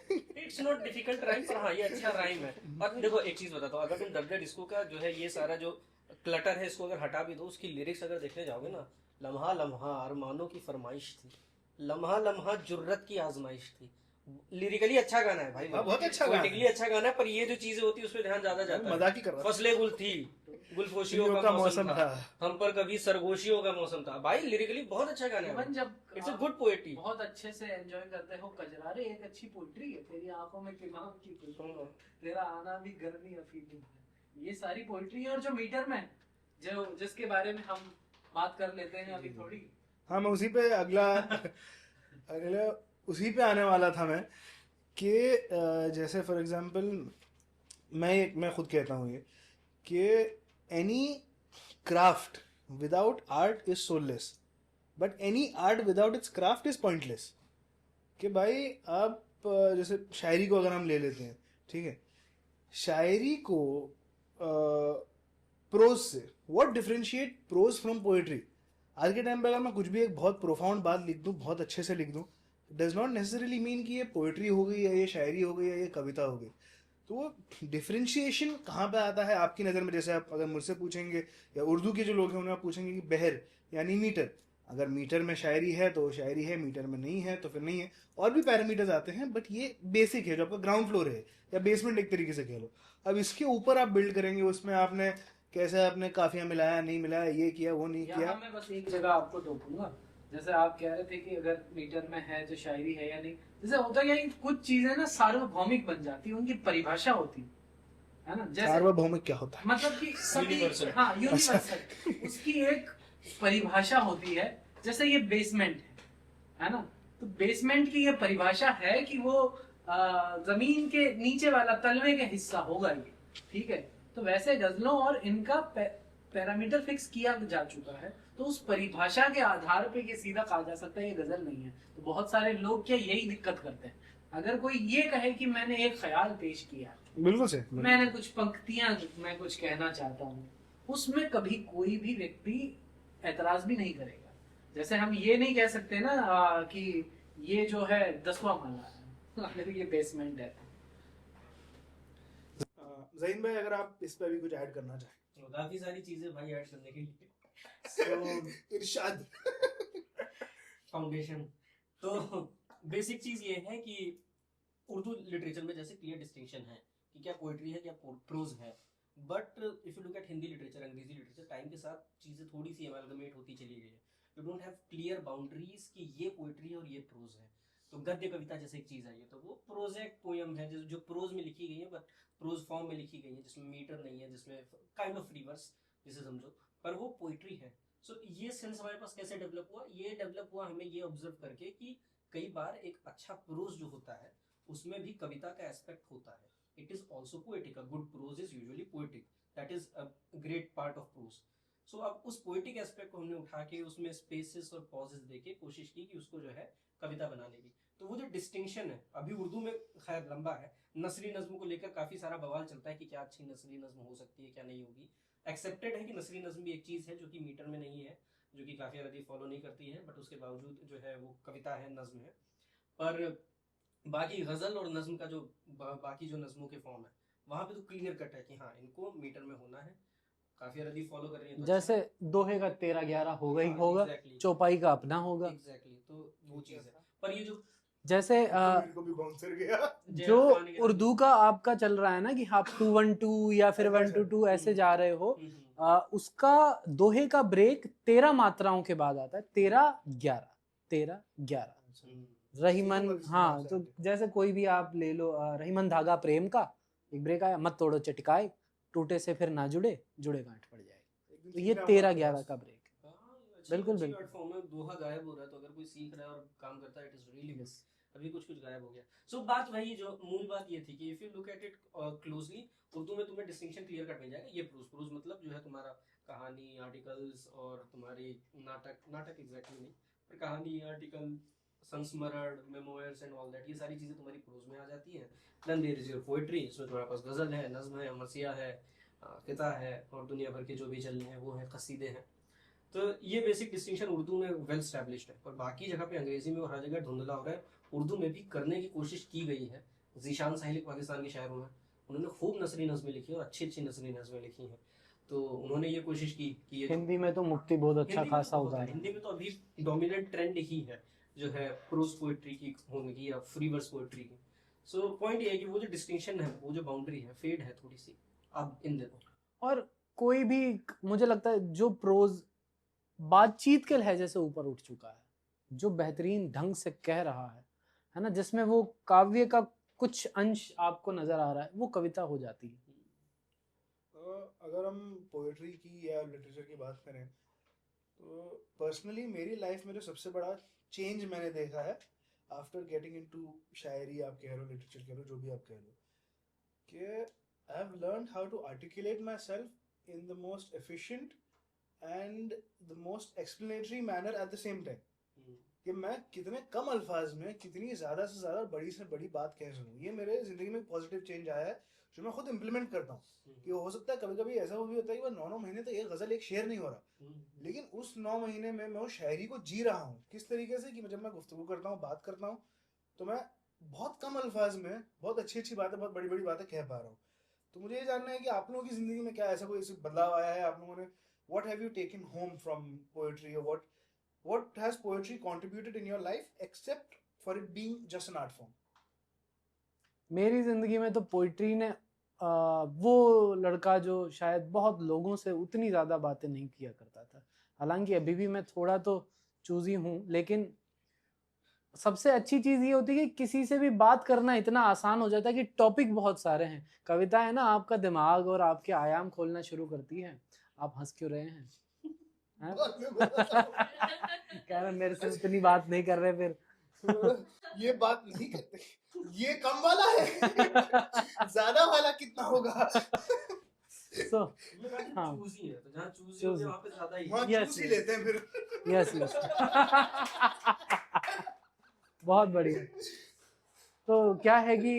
इट्स नॉट डिफिकल्ट राइम, पर हाँ ये अच्छा राइम है। और देखो एक चीज बताता हूँ, अगर तुम डब डिस्को का जो है ये सारा जो क्लटर है इसको अगर हटा भी दो, उसकी लिरिक्स अगर देखने जाओगे ना, लम्हा लम्हा अरमानों की फरमाइश थी, लम्हा लम्हा जुर्रत की आजमाइश थी। लिरिकली अच्छा गाना है भाई, हाँ, बहुत अच्छा गाना है। पोएटिकली अच्छा गाना है, पर ये जो चीजें होती है उस पर ध्यान ज्यादा जाता है। मजाक ही कर रहा था। फसले गुल थी, गुलफोशियों का मौसम था, हम पर कभी सरगोशियों का मौसम था। भाई लिरिकली बहुत अच्छा गाना है, इवन जब इट्स अ गुड पोएट्री। बहुत अच्छे से एंजॉय करते हो कजरारे, एक अच्छी पोइट्री है, तेरी आंखों में किमाम की खुशबू, तेरा आना भी गर्मी अफीम है, ये सारी पोइट्री है। और जो मीटर में जो जिसके बारे में हम बात कर लेते हैं अभी थोड़ी, हाँ, मैं उसी पे अगला उसी पे आने वाला था मैं कि जैसे फॉर एग्जांपल मैं खुद कहता हूँ ये कि any craft without art is soulless, but any art without its craft is pointless. कि भाई आप जैसे शायरी को अगर हम ले लेते हैं, ठीक है, शायरी को प्रोज से, what differentiate prose from poetry? आज के टाइम पे अगर मैं कुछ भी एक बहुत प्रोफाउंड बात लिख दूं, बहुत अच्छे से लिख दूं, डज नॉट नेसेसरली मीन कि ये पोएट्री हो गई या ये शायरी हो गई या ये कविता हो गई। तो वो डिफरेंशिएशन कहाँ पे आता है आपकी नज़र में? जैसे आप अगर मुझसे पूछेंगे या उर्दू के जो लोग हैं उन्हें आप पूछेंगे कि बहर यानी मीटर, अगर मीटर में शायरी है तो शायरी है, मीटर में नहीं है तो फिर नहीं है। और भी पैरामीटर्स आते हैं, बट ये बेसिक है जो आपका ग्राउंड फ्लोर है या बेसमेंट एक तरीके से कह लो। अब इसके ऊपर आप बिल्ड करेंगे, उसमें आपने कैसे आपने काफिया मिलाया नहीं मिलाया, ये किया वो नहीं किया। यहाँ मैं बस एक जगह आपको टोकूंगा, जैसे आप कह रहे थे कि अगर मीटर में है जो शायरी है या नहीं, जैसे होता क्या है, कुछ चीजें ना सार्वभौमिक बन जाती है, उनकी परिभाषा होती है ना। जैसे सार्वभौमिक क्या होता है? मतलब कि सभी, Universal। हाँ यूनिवर्सल, उसकी एक परिभाषा होती है। जैसे ये बेसमेंट है ना, तो बेसमेंट की ये परिभाषा है कि वो जमीन के नीचे वाला तलवे का हिस्सा होगा ये, ठीक है। तो वैसे गजलों और इनका पैरामीटर फिक्स किया जा चुका है, तो उस परिभाषा के आधार पे ये सीधा कहा जा सकता है ये गजल नहीं है। तो बहुत सारे लोग क्या यही दिक्कत करते हैं, अगर कोई ये कहे कि मैंने एक ख्याल पेश किया, बिल्कुल से मैंने कुछ पंक्तियां मैं कुछ कहना चाहता हूँ, उसमें कभी कोई भी व्यक्ति एतराज भी नहीं करेगा। जैसे हम ये नहीं कह सकते ना कि ये जो है 10वां माला है, अगर ये बेसमेंट है। ज़हीन भाई, अगर आप इस पे भी कुछ ऐड करना चाहें। तो काफी सारी चीजें भाई ऐड करने के लिए इरशाद। फाउंडेशन। तो बेसिक चीज ये है कि उर्दू लिटरेचर में जैसे क्लियर डिस्टिंक्शन है कि क्या पोइट्री है क्या प्रोज है। But if you look eight Hindi literature, अंग्रेजी लिटरेचर, टाइम के साथ चीजें थोड़ी सी एमालगमेट होती चली गई है। You don't have clear boundaries कि ये पोइट्री है और ये प्रोज है। तो गद्य कविता जैसे एक चीज आई है, तो वो प्रोजेक्ट पोयम है जो प्रोज में लिखी गई है, बट प्रोज फॉर्म में लिखी गई है, जिसमें मीटर नहीं है, जिसमें काइंड ऑफ फ्री वर्स जिसे समझो, पर वो पोइट्री है। सो ये सेंस हमारे पास कैसे डेवलप हुआ? ये डेवलप हुआ हमें ये ऑब्जर्व करके कि कई बार एक अच्छा प्रोज जो होता है उसमें भी कविता का एस्पेक्ट होता है। It is also poetic. A good prose is usually poetic, that is a great part of prose. So अब उस पोएटिक एस्पेक्ट को हमने उठा के उसमें स्पेसेस और पॉजेस देके कोशिश की कि उसको जो है कविता बनाने की। तो वो जो डिस्टिंक्शन है अभी उर्दू में खैर लंबा है, नसरी नज्म को लेकर काफी सारा बवाल चलता है कि क्या अच्छी नसरी नज्म हो सकती है क्या नहीं होगी। एक्सेप्टेड है कि नसरी नज्म भी एक चीज है जो कि मीटर में नहीं है, जो कि काफी रदी फॉलो नहीं करती है, बट उसके बावजूद जो है वो कविता है, नज्म है। पर बाकी गजल और नज्म का जो बाकी जो नज्मों के फॉर्म है वहां पे तो क्लियर कट है कि हाँ इनको मीटर में होना है, काफी रदी फॉलो कर रही है। तो जैसे दोहे का 13-11 होगा ही हाँ, होगा, exactly। चौपाई का अपना होगा। एग्जैक्टली, तो वो चीज है। पर ये जो जैसे मेरे को भी बाउंसर गया। जो उर्दू का आपका चल रहा है ना कि आप 2-1-2 या फिर 1-2-2 ऐसे जा रहे हो, उसका दोहे का ब्रेक 13 मात्राओं के बाद आता है, 13-11 13-11 रहीमन। हाँ, तो जैसे कोई भी आप ले लो, रहीमन धागा प्रेम का एक ब्रेक आया, मत तोड़ो चटकाए, टूटे से फिर ना जुड़े, जुड़े गांठ पड़ जाएगी। तो ये 13-11 का ब्रेक है। बिल्कुल बिल्कुल। फॉर्म में दोहा गायब हो रहा है, तो अगर कोई सीख रहा है और काम करता है, इट इज रियली गुड। अभी कुछ गायब हो गया। सो बात वही, जो मूल बात ये थी कि if you look at it closely, Urdu में तुम्हें डिस्टिंक्शन क्लियर कट मिल जाएगा। ये प्रोज मतलब जो है तुम्हारा कहानी, आर्टिकल्स और तुम्हारी नाटक एग्जैक्टली नहीं, पर कहानी, आर्टिकल, संस्मरण, मेमोयर्स एंड ऑल दैट, ये सारी चीजें तुम्हारी प्रोज में आ जाती हैं। Then there is your poetry, इसमें तुम्हारे पास गजल है, नज्म है, मरसिया है, किता है, और दुनिया भर के जो भी चल रहे हैं वो है, कसीदे हैं। तो ये बेसिक डिस्टिंक्शन उर्दू में वेल स्टैब्लिश्ड है। और बाकी जगह पे अंग्रेजी में और हर जगह धुंधला हो रहा है। उर्दू में भी करने की कोशिश की गई है, ज़ीशान साहिल एक पाकिस्तान के शायर हुए हैं, उन्होंने खूब नसरी नज़में लिखी और अच्छी अच्छी नसरी नज़में लिखी हैं। तो उन्होंने ये कोशिश की कि ये हिंदी में तो मुक्ति बहुत अच्छा हिंदी में खासा तो बहुत है, उतारा हिंदी में तो अभी डोमिनेंट ट्रेंड ही है जो है प्रोज पोएट्री की होने की या फ्री वर्स पोएट्री की। सो पॉइंट ये है कि वो जो डिस्टिंक्शन है, वो जो बाउंड्री है, फेड है थोड़ी सी अब इन दिनों। और कोई भी, मुझे लगता है जो प्रोज बातचीत के लहजे से ऊपर उठ चुका है, जो बेहतरीन ढंग से कह रहा है ना, जिसमें वो काव्य का कुछ अंश आपको नजर आ रहा है, वो कविता हो जाती है। तो अगर हम पोएट्री की या लिटरेचर की बात करें तो पर्सनली मेरी लाइफ में जो सबसे बड़ा चेंज मैंने देखा है आफ्टर गेटिंग इनटू शायरी आप कह लो, लिटरेचर कह लो, जो भी आप कह लो, कि I have learned how to articulate myself in the most efficient and the most explanatory manner at the same time, कि मैं कितने कम अल्फाज में कितनी ज़्यादा से ज़्यादा बड़ी से बड़ी बात कह सकूँ। ये मेरे ज़िंदगी में एक पॉजिटिव चेंज आया है जो मैं खुद इम्प्लीमेंट करता हूँ। कि हो सकता है कभी कभी ऐसा भी होता है कि वह 9 महीने तक एक गज़ल एक शेर नहीं हो रहा, लेकिन उस 9 महीने में मैं उस शायरी को जी रहा हूँ। किस तरीके से कि जब मैं गुफ्तगू करता हूँ, बात करता हूँ, तो मैं बहुत कम अल्फाज में बहुत अच्छी अच्छी बातें, बहुत बड़ी बड़ी बातें कह पा रहा हूँ। तो मुझे ये जानना है कि आप लोगों की ज़िंदगी में क्या ऐसा कोई बदलाव आया है? आप लोगों ने what have you taken home from poetry, or what has poetry contributed in your life except for it being just an art form? मेरी जिंदगी में तो पोइट्री ने वो लड़का जो शायद बहुत लोगों से उतनी ज्यादा बातें नहीं किया करता था, हालांकि अभी भी मैं थोड़ा तो चूजी हूँ, लेकिन सबसे अच्छी चीज ये होती है कि किसी से भी बात करना इतना आसान हो जाता है कि टॉपिक बहुत सारे हैं। कविता है ना, आपका दिमाग और आपके आयाम खोलना शुरू करती है। आप हंस क्यों रहे हैं? कह रहे मेरे से उतनी बात नहीं कर रहे फिर। ये बात नहीं करते, ये कम वाला है। ज्यादा वाला कितना होगा? So, हाँ, चूजी है, तो जहाँ चूजी होते हैं वहाँ पे ज्यादा ही वहाँ Yes, चूज ही yes. लेते हैं फिर। Yes yes. बहुत बढ़िया। तो क्या है कि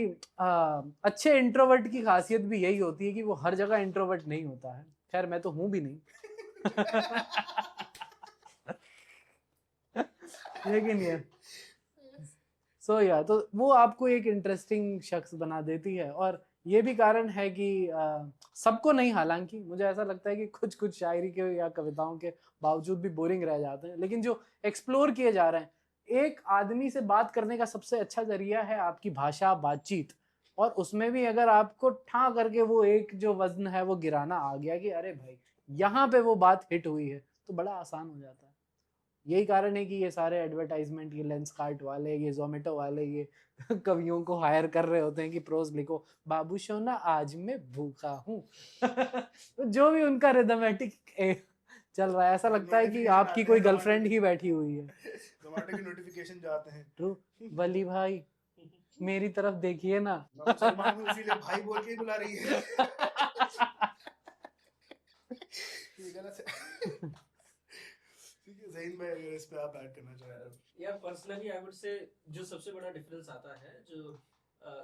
अच्छे इंट्रोवर्ट की खासियत भी यही होती है कि वो हर जगह इंट्रोवर्ट नहीं होता है। खैर मैं तो हूं भी नहीं। लेकिन ये तो वो आपको एक इंटरेस्टिंग शख्स बना देती है। और ये भी कारण है कि सबको नहीं, हालांकि मुझे ऐसा लगता है कि कुछ कुछ शायरी के या कविताओं के बावजूद भी बोरिंग रह जाते हैं, लेकिन जो एक्सप्लोर किए जा रहे हैं, एक आदमी से बात करने का सबसे अच्छा जरिया है आपकी भाषा, बातचीत। और उसमें भी अगर आपको ठा करके वो एक जो वजन है वो गिराना आ गया कि अरे भाई यहाँ पे वो बात हिट हुई है, तो बड़ा आसान हो जाता है। यही कारण है कि ये सारे एडवर्टाइजमेंट, ये लेंस कार्ट वाले, ये जोमेटो वाले, ये कवियों को हायर कर रहे होते हैं कि प्रोज लिखो। बाबू सोना आज मैं भूखा हूँ। तो जो भी उनका रिदमेटिक चल रहा है, ऐसा लगता है कि आपकी कोई गर्लफ्रेंड ही बैठी हुई है। जोमेटो की नोटिफिकेशन जाते हैं। ट्रू। वली भाई मेरी तरफ देखिए ना। मैं मुसलमान हूँ इसीलिए भाई बोल के ही बुला रही है। ये गलत है। ठीक है ज़हीन भाई, अगर इस पे आप ऐड करना चाह रहे हो। यार पर्सनली आई वुड से जो सबसे बड़ा डिफरेंस आता है, जो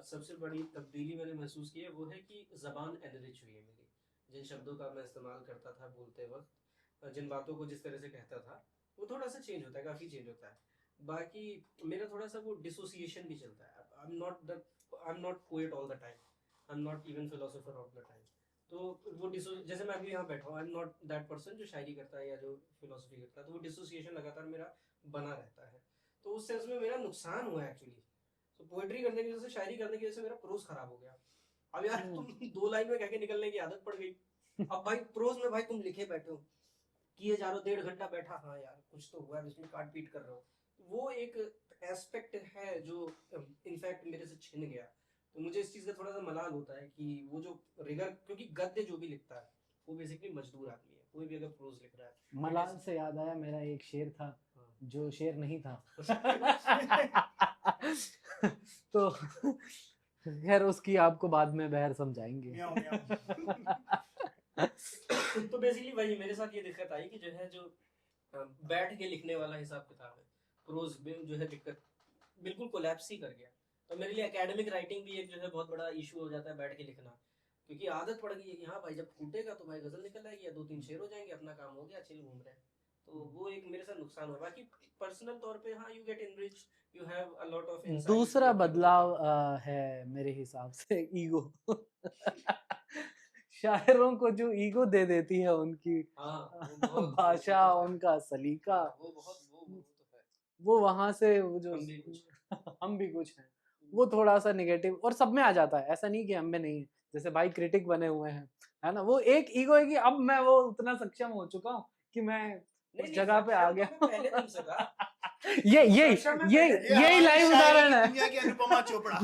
सबसे बड़ी तब्दीली मैंने महसूस की है, वो है कि ज़बान एनरिच हुई है मेरी। जिन शब्दों का मैं इस्तेमाल करता था बोलते वक्त, जिन बातों को जिस तरह से कहता था, वो थोड़ा सा चेंज होता है, काफ़ी चेंज होता है। बाकी मेरा थोड़ा सा वो डिसोसिएशन भी चलता है। आई am not poet all the time, I am not even philosopher all the time. तो वो जैसे मैं अभी यहाँ बैठा हूँ, आई एम नॉट दैट पर्सन जो शायरी करता है या जो फिलोसफी करता है, तो वो डिसोसिएशन लगातार मेरा बना रहता है। तो उस सेंस में मेरा नुकसान हुआ एक्चुअली। तो पोएट्री करने की वजह से, शायरी करने की वजह से मेरा प्रोज खराब हो गया। अब यार तुम 2 लाइन में कह के निकलने की आदत पड़ गई। अब भाई प्रोज में भाई तुम लिखे बैठे हो, किए जा रहे हो, 1.5 घंटा बैठा, हाँ यार कुछ तो हुआ है, इसमें काट पीट कर रहे हो। वो एक एस्पेक्ट है जो इनफैक्ट मेरे से छिन गया। तो मुझे इस चीज का थोड़ा सा मलाल होता है कि वो जो रिगर, क्योंकि गद्य जो भी लिखता है वो बेसिकली मजदूर आदमी है, कोई भी अगर प्रोज लिख रहा है। मलाल से याद आया, मेरा एक शेर था जो शेर नहीं था। तो खैर उसकी आपको बाद में बहर समझाएंगे। म्याऊं, म्याऊं। तो बेसिकली वही मेरे साथ ये दिक्कत आई कि जो है, जो बैठ के लिखने वाला हिसाब किताब है, प्रोज में जो है दिक्कत बिल्कुल कोलैप्स ही कर गया। तो मेरे लिए एकेडमिक राइटिंग भी एक जो है बहुत बड़ा इशू हो जाता है, बैठ के लिखना। क्योंकि आदत पड़ गई है कि हाँ भाई जब फूटेगा तो भाई गजल निकल आएगी या 2-3 शेर हो जाएंगे, अपना काम हो गया, चिल घूम रहे हैं। तो वो एक मेरे साथ नुकसान हुआ। बाकी पर्सनल तौर पे हाँ, you get enrich, you have a lot of insight. दूसरा बदलाव है मेरे हिसाब से ईगो। शायरों को जो ईगो दे देती है उनकी हाँ वो बहुत भाषा, वो तो है। उनका सलीका, हाँ, वो बहुत वो तो है। वो वहां से वो जो हम भी कुछ हम भी कुछ हैं, वो थोड़ा सा निगेटिव और सब में आ जाता है, ऐसा नहीं कि हम में नहीं है। जैसे भाई क्रिटिक बने हुए हैं, है ना, वो एक ईगो है कि अब मैं वो उतना सक्षम हो चुका हूँ कि मैं नहीं उस नहीं, जगह पे आ सक्षम गया तो मैं पहले दिन से था। ये सक्षम मैं ये पहले- यही हमारी लाइव शायरी उदाहरण की है। दुनिया की अनुपमा चोपड़ा।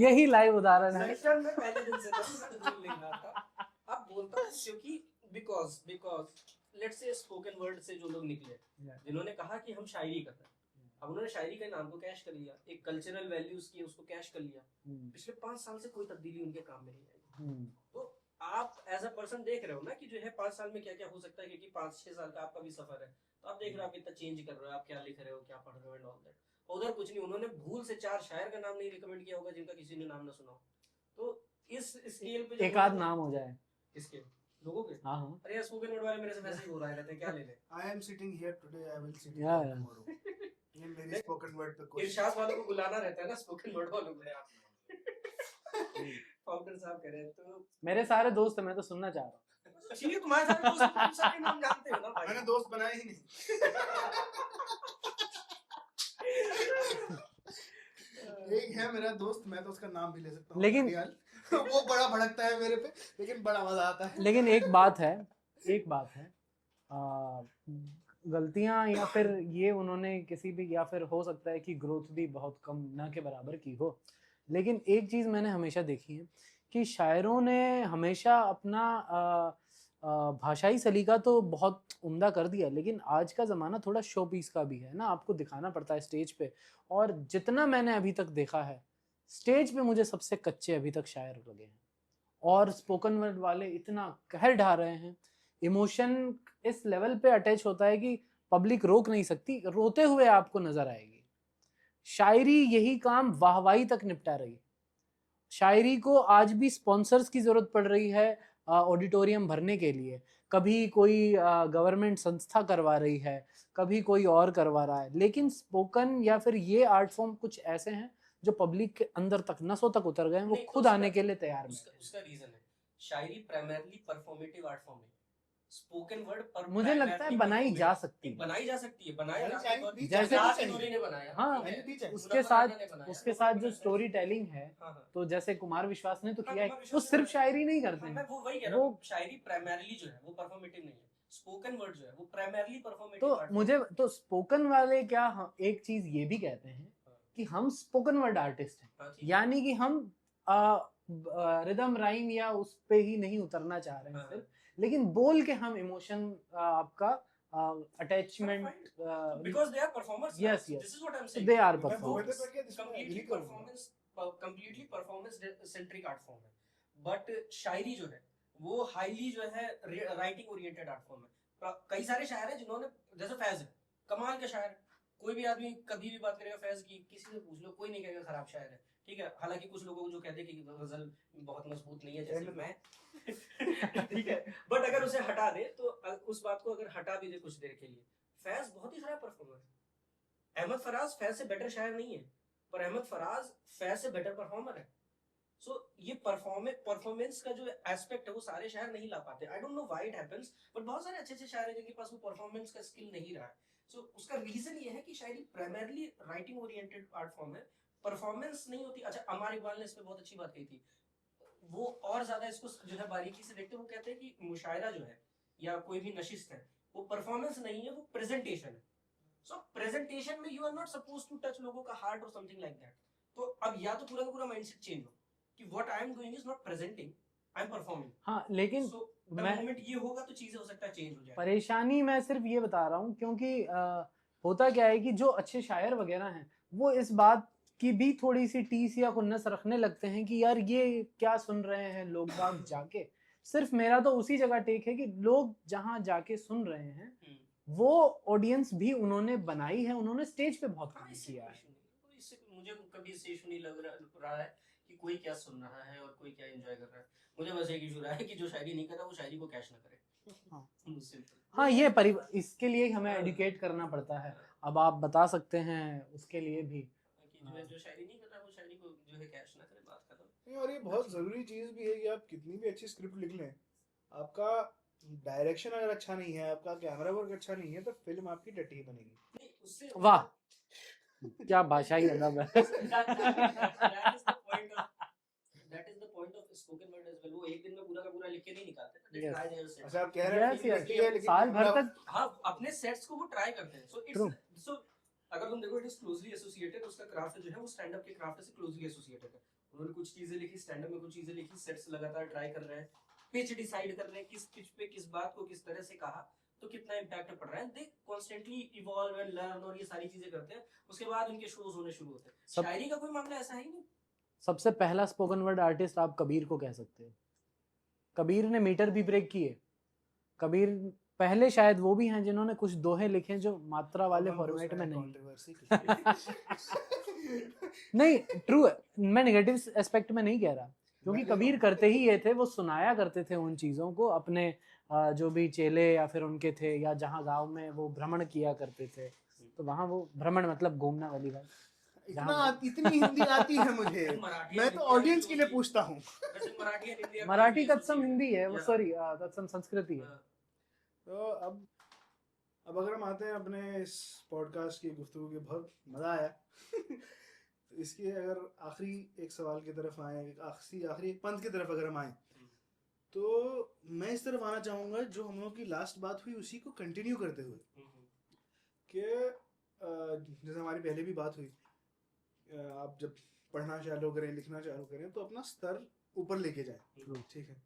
यही लाइव उदाहरण है। सक्षम में पहले दिन से था, मैं बोल नहीं रहा था। अब बोलता हूँ क्योंकि because let's say spoken word से जो लोग निकले, जिन्होंने कहा कि हम शायरी कर रहे हैं, अब उन्होंने शायरी के नाम को कैश कर लिया, एक कल्चरल वैल्यूज की उसको कैश कर लिया। पिछले 5 साल से कोई तब्दीली उनके काम में नहीं आई। तो आप एज अ पर्सन देख रहे हो ना कि जो है 5 साल में क्या क्या हो सकता है, क्योंकि 5-6 साल का आपका भी सफर है, तो आप देख रहे हो आप कितना चेंज कर रहे हो, आप क्या लिख रहे हो, क्या पढ़ रहे हो एंड ऑल दैट। उधर कुछ नहीं, उन्होंने भूल से 4 शायर का नाम नहीं रिकमेंड किया होगा जिनका किसी ने नाम ना सुना हो। तो इस स्केल पे एक आध नाम हो जाए किसके लोगों के। हाँ हाँ अरे यार स्पोकन वर्ड वाले मेरे से वैसे ही बोल रहे रहते हैं, क्या ले ले। I am sitting here today, I will sit Yeah, here yeah. tomorrow. ये मेरी स्पोकन वर्ड पे कोशिश। इरशाद वालों को बुलाना रहता है ना स्पोकन वर्ड वालों को। फाउंडर साहब कह रहे हैं तो मेरे सारे दोस्त हैं, मैं तो सुनना चाह रहा हूँ। ठीक है, तुम्हारे सारे दोस्त तुम सबके नाम जानते हो ना भाई। मैंने दोस्त बनाए ही नहीं। एक है मेरा दोस्त, मैं तो उसका नाम भी ले सकता हूँ, लेकिन- घड़ियाल। वो बड़ा भड़कता है मेरे पे, लेकिन बड़ा मजा आता है। लेकिन एक बात है गलतियां या फिर ये उन्होंने किसी भी, या फिर हो सकता है कि ग्रोथ भी बहुत कम ना के बराबर की हो, लेकिन एक चीज मैंने हमेशा देखी है कि शायरों ने हमेशा अपना भाषाई सलीका तो बहुत उम्दा कर दिया, लेकिन आज का ज़माना थोड़ा शो पीस का भी है ना, आपको दिखाना पड़ता है स्टेज पे। और जितना मैंने अभी तक देखा है स्टेज पे, मुझे सबसे कच्चे अभी तक शायर लगे हैं। और स्पोकन वर्ड वाले इतना कहर ढा रहे हैं, इमोशन इस लेवल पे अटैच होता है कि पब्लिक रोक नहीं सकती, रोते हुए आपको नजर आएगी। शायरी यही काम वाहवाही तक निपटा रही है। शायरी को आज भी स्पॉन्सर्स की जरूरत पड़ रही है ऑडिटोरियम भरने के लिए, कभी कोई गवर्नमेंट संस्था करवा रही है, कभी कोई और करवा रहा है, लेकिन स्पोकन या फिर ये आर्ट फॉर्म कुछ ऐसे हैं जो पब्लिक के अंदर तक, नसों तक उतर गए हैं, वो नहीं, तो खुद आने के लिए तैयार नहीं। उसका रीजन है, शायरी प्राइमरली परफॉर्मेटिव आर्ट फॉर्म है। स्पोकन वर्ड पर मुझे लगता है बनाई जा सकती है, बनाई जा सकती है, बनाया जा बनाई सकती है। जैसे- जैसे नूरी ने बनाया, हाँ, ठीक है, उसके मुनव्वर साथ राना ने बनाया, उसके मुनव्वर साथ ने जो बनाया। स्टोरी टेलिंग है, हाँ, हाँ। तो जैसे कुमार विश्वास ने तो हाँ, किया है, कुमार विश्वास वो ने सिर्फ बनाया। शायरी नहीं करते हाँ, हैं, मैं वो वही कह रहा वो हूँ, शायरी प्राइमरली जो है वो परफॉर्मेटिव नहीं है। स्पोकन वर्ड जो है वो प्राइमरली परफॉर्मेटिव तो आर्ट मुझे तो स्पोकन वाले क्या एक चीज ये भी कहते हैं हाँ। कि हम स्पोकन वर्ड आर्टिस्ट हैं, हाँ, ठीक है। यानी कि हम रिदम राइम या उस पे ही नहीं उतरना चाह रहे हैं हाँ, सिर्फ, लेकिन बोल के हम इमोशन आपका attachment because they are performers. Yes, So yes. this is what I'm saying. they are मैं performers. बोलते करके इसमें completely agree करूंगा। completely performance centric art form है, बट शायरी जो है वो हाईली जो है राइटिंग ओरिएंटेड आर्ट फॉर्म है। कई सारे शायर हैं जिन्होंने, जैसे फैज है, कमाल का शायर है, कोई भी आदमी कभी भी बात करेगा फैज की, किसी से पूछ लो, कोई नहीं कहेगा खराब शायर है, ठीक है। हालांकि कुछ लोगों को जो कहते हैं कि गजल बहुत मजबूत नहीं है, जैसे मैं ठीक है, बट अगर उसे हटा दे तो उस बात को अगर हटा भी दे कुछ देर के लिए, फैज बहुत ही खराब परफॉर्मर है। अहमद फराज फैज से बेटर शायर नहीं है, पर अहमद फराज फैज से बेटर परफॉर्मर है। सो ये परफॉर्मेंस का जो एस्पेक्ट है वो सारे शायर नहीं ला पाते। आई don't know why it happens, but बहुत सारे अच्छे अच्छे शायर हैं जिनके पास वो परफॉर्मेंस का स्किल नहीं रहा है। सो उसका रीजन ये है कि शायरी primarily writing oriented art form है, परफॉर्मेंस नहीं होती। अच्छा, अमर इकबाल ने इस पे बहुत अच्छी बात कही थी, वो और ज्यादा इसको जो है बारीकी से देखते हैं। वो कहते हैं कि मुशायरा जो है या कोई भी नशिस्त है वो परफॉर्मेंस नहीं है, वो प्रेजेंटेशन है। सो प्रेजेंटेशन में you are not suppose to touch लोगों का हार्ट और समथिंग लाइक दैट। तो अब या तो पूरा का पूरा माइंडसेट चेंज हो कि what I am doing is not presenting, I am performing. हाँ, लेकिन सो द मैं मोमेंट ये होगा तो चीजें हो सकता है चेंज हो जाए। परेशानी मैं सिर्फ ये बता रहा हूँ क्योंकि होता क्या है कि जो अच्छे शायर वगैरह हैं वो इस बात की भी थोड़ी सी टीस या खुन्नस रखने लगते हैं कि यार ये क्या सुन रहे हैं लोग बाग जाके। सिर्फ मेरा तो उसी जगह टेक है कि लोग जहाँ जाके सुन रहे हैं वो ऑडियंस भी उन्होंने बनाई है, उन्होंने स्टेज पे बहुत हाँ, काम इससे किया कोई है। issue नहीं। इससे मुझे कभी इससे इशू नहीं लग रहा है कि कोई क्या सुन रहा है और कोई क्या एंजॉय कर रहा है। मुझे बस एक इशू रहा है कि जो शायरी नहीं कर रहा वो शायरी को कैश ना करे। हाँ Simple. हाँ, इसके लिए हमें एडुकेट करना पड़ता है। अब आप बता सकते हैं उसके लिए भी। कि जो शायरी नहीं करता वो शायरी को जो है कैश ना करे, बात खत्म। नहीं, और ये बहुत ज़रूरी चीज़ भी है कि आप कितनी भी अच्छी स्क्रिप्ट लिख लें, आपका डायरेक्शन अगर अच्छा नहीं है, आपका कैमरा वर्क अच्छा नहीं है, तो फिल्म आपकी टट्टी ही बनेगी। नहीं, उससे वाह, क्या भाषाई अदब है। that is the point of spoken word as well. वो एक दिन में पूरा का पूरा लिख के नहीं निकालते ना, they Yes. try their sets. अच्छा, आप कह रहे हैं Yes, फिल्म yes. टट्टी है लेकिन साल भर कैमरा- तक हाँ, अपने सेट्स को वो ट्राई करते हैं। So True. it's so अगर तुम देखो इट इज क्लोजली एसोसिएटेड, उसका क्राफ्ट जो है वो स्टैंड अप के क्राफ्ट से क्लोजली एसोसिएटेड है। उन्होंने कुछ चीजें लिखी, स्टैंड अप में कुछ चीजें लिखी, सेट्स लगातार ट्राई कर रहे हैं, पिच डिसाइड कर रहे हैं, किस पिच पे किस बात को किस तरह से कहा तो कितना इम्पैक्ट पड़ रहा है। दे कॉन्स्टेंटली इवॉल्व एंड लर्न और ये सारी चीजें करते हैं। उसके बाद उनके शोज होने शुरू होते हैं। शायरी का कोई मामला ऐसा है ही नहीं। सबसे पहला स्पोकन वर्ड आर्टिस्ट आप कबीर को कह सकते हो। कबीर ने मीटर भी ब्रेक किए। कबीर पहले शायद वो भी हैं जिन्होंने कुछ दोहे लिखे जो मात्रा वाले फॉर्मेट में नहीं। नहीं, ट्रू है, मैं नेगेटिव एस्पेक्ट में नहीं कह रहा, क्योंकि कबीर करते ही ये थे, वो सुनाया करते थे उन चीज़ों को अपने जो भी चेले या फिर उनके थे, या जहाँ गांव में वो भ्रमण किया करते थे, तो वहाँ वो भ्रमण मतलब घूमना वाली बात। इतनी हिंदी आती है मुझे, मैं तो ऑडियंस के लिए पूछता हूँ। मराठी तत्सम हिंदी है वो, सॉरी तत्सम संस्कृति है। तो अब अगर हम आते हैं अपने इस पॉडकास्ट की गुफ्तगू के, बहुत मज़ा आया। तो इसके अगर आखिरी एक सवाल की तरफ आए, आखिरी एक पंथ की तरफ अगर हम आए, तो मैं इस तरफ आना चाहूँगा जो हम लोग की लास्ट बात हुई उसी को कंटिन्यू करते हुए कि जैसे हमारी पहले भी बात हुई, आप जब पढ़ना चालू करें, लिखना चालू करें, तो अपना स्तर ऊपर लेके जाएं, ठीक है,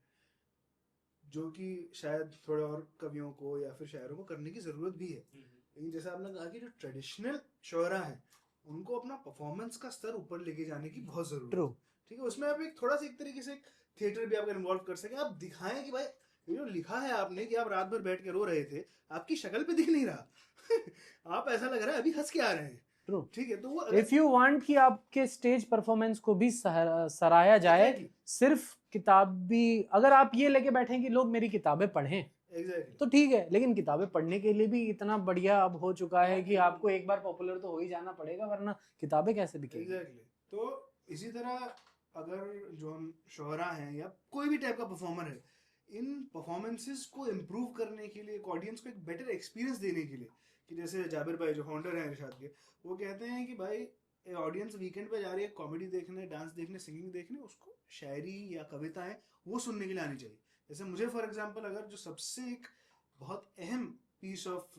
जो कि शायद थोड़े और कवियों को या फिर शायरों को करने की ज़रूरत भी है। लेकिन जैसे आपने कहा कि जो ट्रेडिशनल शोरा हैं उनको अपना परफॉर्मेंस का स्तर ऊपर लेके जाने की बहुत ज़रूरत है, ठीक है। उसमें आप एक थोड़ा सा एक तरीके से थिएटर भी आप इन्वॉल्व कर सकें, आप दिखाएं कि भाई ये जो लिखा है आपने कि आप रात भर बैठ के रो रहे थे, आपकी शक्ल पे दिख नहीं रहा। आप ऐसा लग रहा है अभी हंस के आ रहे हैं, ठीक है। तो वो इफ यू वांट कि आपके स्टेज परफॉर्मेंस को भी सराहा जाए, सिर्फ किताब भी अगर आप ये लेके बैठे कि लोग मेरी किताबें पढ़ें, तो ठीक है, लेकिन किताबें पढ़ने के लिए भी इतना बढ़िया अब हो चुका है कि आपको एक बार पॉपुलर तो हो ही जाना पड़ेगा, वरना किताबें कैसे बिकेंगी। एग्जैक्टली। तो इसी तरह अगर जो हम शोहरा हैं या कोई भी टाइप का परफॉर्मर है, इन परफॉर्मेंसेस को इम्प्रूव करने के लिए, एक ऑडियंस को एक बेटर एक्सपीरियंस देने के लिए, कि जैसे जाबिर भाई जो फाउंडर हैं इरशाद के, वो कहते हैं कि भाई ऑडियंस वीकेंड पे जा रही है कॉमेडी देखने, डांस देखने, सिंगिंग देखने, उसको शायरी या कविताएं वो सुनने के लिए आनी चाहिए। जैसे मुझे फॉर एग्जांपल अगर जो सबसे एक बहुत अहम पीस ऑफ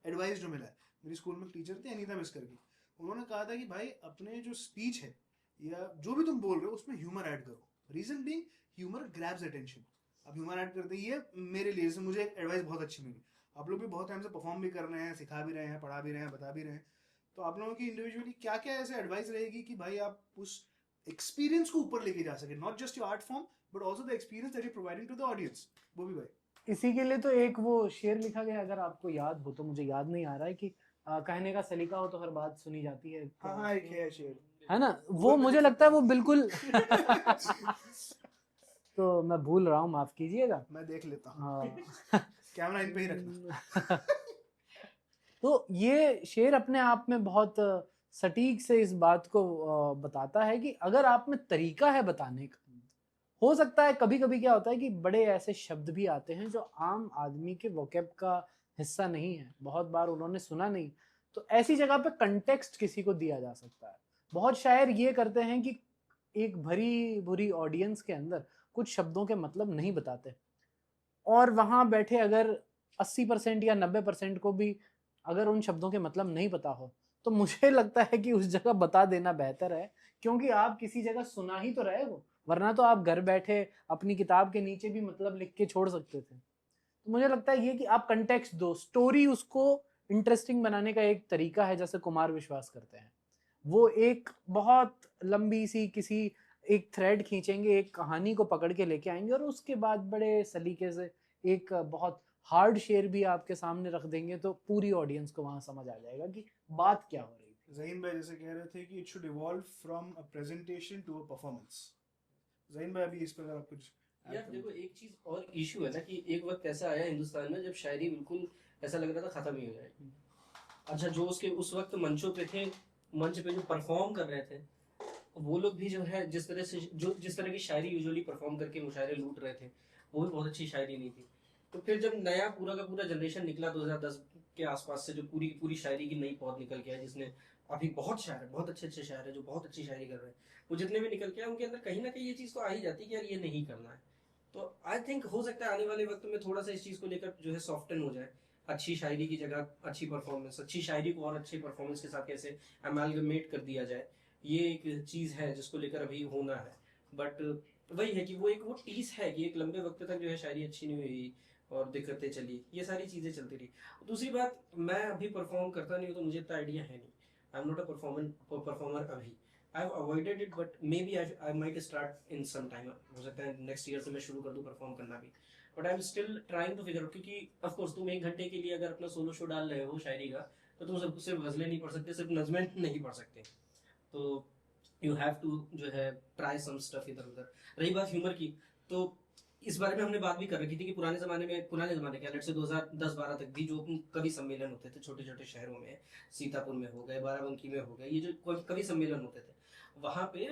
एडवाइस जो मिला है, मेरी स्कूल में टीचर थे अनीता मिस करके, उन्होंने कहा था कि भाई अपने जो स्पीच है या जो भी तुम बोल रहे हो उसमें ह्यूमर ऐड करो। Reason being humour grabs attention. अब ह्यूमर ऐड करते ही मेरे लिए, जैसे मुझे एडवाइस बहुत अच्छी मिली, आप लोग भी बहुत टाइम से परफॉर्म भी कर रहे हैं, सिखा भी रहे हैं, पढ़ा भी रहे हैं, बता भी रहे हैं, तो आप लोगों की इंडिविजुअली क्या क्या ऐसे एडवाइस रहेगी कि भाई आप उस एक्सपीरियंस को ऊपर लेके जा सके, not just your art form but also the experience that you providing to the audience. वो भी भाई इसी के लिए तो एक वो शेर लिखा गया, अगर आपको याद हो तो, मुझे याद नहीं आ रहा है, कि कहने का सलीका हो तो हर बात सुनी जाती है। हाँ, एक है शेर, है ना, वो मुझे लगता है वो बिल्कुल तो मैं भूल रहा हूँ, माफ कीजिएगा, मैं देख लेता हूँ। हाँ कैमरा इन पे ही रखना। तो ये शेर अपने आप में बहुत सटीक से इस बात को बताता है कि अगर आप में तरीका है बताने का, हो सकता है कभी कभी क्या होता है कि बड़े ऐसे शब्द भी आते हैं जो आम आदमी के वोकैब का हिस्सा नहीं है, बहुत बार उन्होंने सुना नहीं, तो ऐसी जगह पे कंटेक्स्ट किसी को दिया जा सकता है। बहुत शायर ये करते हैं कि एक भरी बुरी ऑडियंस के अंदर कुछ शब्दों के मतलब नहीं बताते, और वहां बैठे अगर 80% या 90% को भी अगर उन शब्दों के मतलब नहीं पता हो, तो मुझे लगता है कि उस जगह बता देना बेहतर है, क्योंकि आप किसी जगह सुना ही तो रहे हो, वरना तो आप घर बैठे अपनी किताब के नीचे भी मतलब लिख के छोड़ सकते थे। तो मुझे लगता है ये कि आप कंटेक्स्ट दो, स्टोरी उसको इंटरेस्टिंग बनाने का एक तरीका है, जैसे कुमार विश्वास करते हैं। वो एक बहुत लंबी सी किसी एक थ्रेड खींचेंगे, एक कहानी को पकड़ के लेके आएंगे, और उसके बाद बड़े सलीके से एक बहुत हार्ड शेर भी आपके सामने रख देंगे, तो पूरी ऑडियंस को वहां समझ आ जाएगा कि बात क्या हो रही थी। ज़हीन भाई जैसे कह रहे थे कि it should evolve from a presentation to a performance. Zaheen भाई अभी इस पर आप कुछ यार देखो एक चीज और इशू है ना कि एक वक्त ऐसा आया हिंदुस्तान में जब शायरी बिल्कुल ऐसा लग रहा था खत्म ही हो जाएगी। अच्छा जो उसके उस वक्त मंचों पे थे, मंच पे जो परफॉर्म कर रहे थे वो लोग भी जो है जिस तरह से जो जिस तरह की शायरी यूजुअली परफॉर्म करके मुशायरे लूट रहे थे वो भी बहुत अच्छी शायरी नहीं थी। तो फिर जब नया पूरा का पूरा जनरेशन निकला 2010 के आसपास से जो पूरी की पूरी शायरी की नई पौध निकल के आया जिसने अभी बहुत शायर है, बहुत अच्छे अच्छे शायर है जो बहुत अच्छी शायरी कर रहे हैं, वो जितने भी निकल के आए उनके अंदर कहीं ना कहीं ये चीज़ तो आ ही जाती है कि यार ये नहीं करना है। तो आई थिंक हो सकता है आने वाले वक्त में थोड़ा सा इस चीज़ को लेकर जो है सॉफ्टन हो जाए, अच्छी शायरी की जगह अच्छी परफॉर्मेंस, अच्छी शायरी को और अच्छी परफॉर्मेंस के साथ कैसे अमेलगमेट कर दिया जाए, ये एक चीज़ है जिसको लेकर अभी होना है। बट वही है कि वो एक वो टीस है कि एक लंबे वक्त तक जो है शायरी अच्छी नहीं हुई और दिक्कतें चली, ये सारी चीज़ें चलती रही। दूसरी बात, मैं अभी परफॉर्म करता नहीं हूँ तो मुझे इतना आइडिया है नहीं, I am not a performer अभी। I have avoided it but maybe I might start in some time, हो सकता है नेक्स्ट ईयर से मैं शुरू कर दूँ परफॉर्म करना भी। But I am still trying to figure out, क्योंकि ऑफ कोर्स तुम 1 घंटे के लिए अगर अपना सोलो शो डाल रहे हो शायरी का तो तुम सिर्फ गजलें नहीं पढ़ सकते, सिर्फ नज़में नहीं पढ़ सकते। तो यू हैव टू जो है ट्राई सम स्टफ इधर उधर। रही बात ह्यूमर की, तो इस बारे में हमने बात भी कर रखी थी कि पुराने ज़माने के लेट से 2010-12 तक भी जो कवि सम्मेलन होते थे छोटे छोटे शहरों में, सीतापुर में हो गए, बाराबंकी में हो गए, ये जो कवि सम्मेलन होते थे वहाँ पे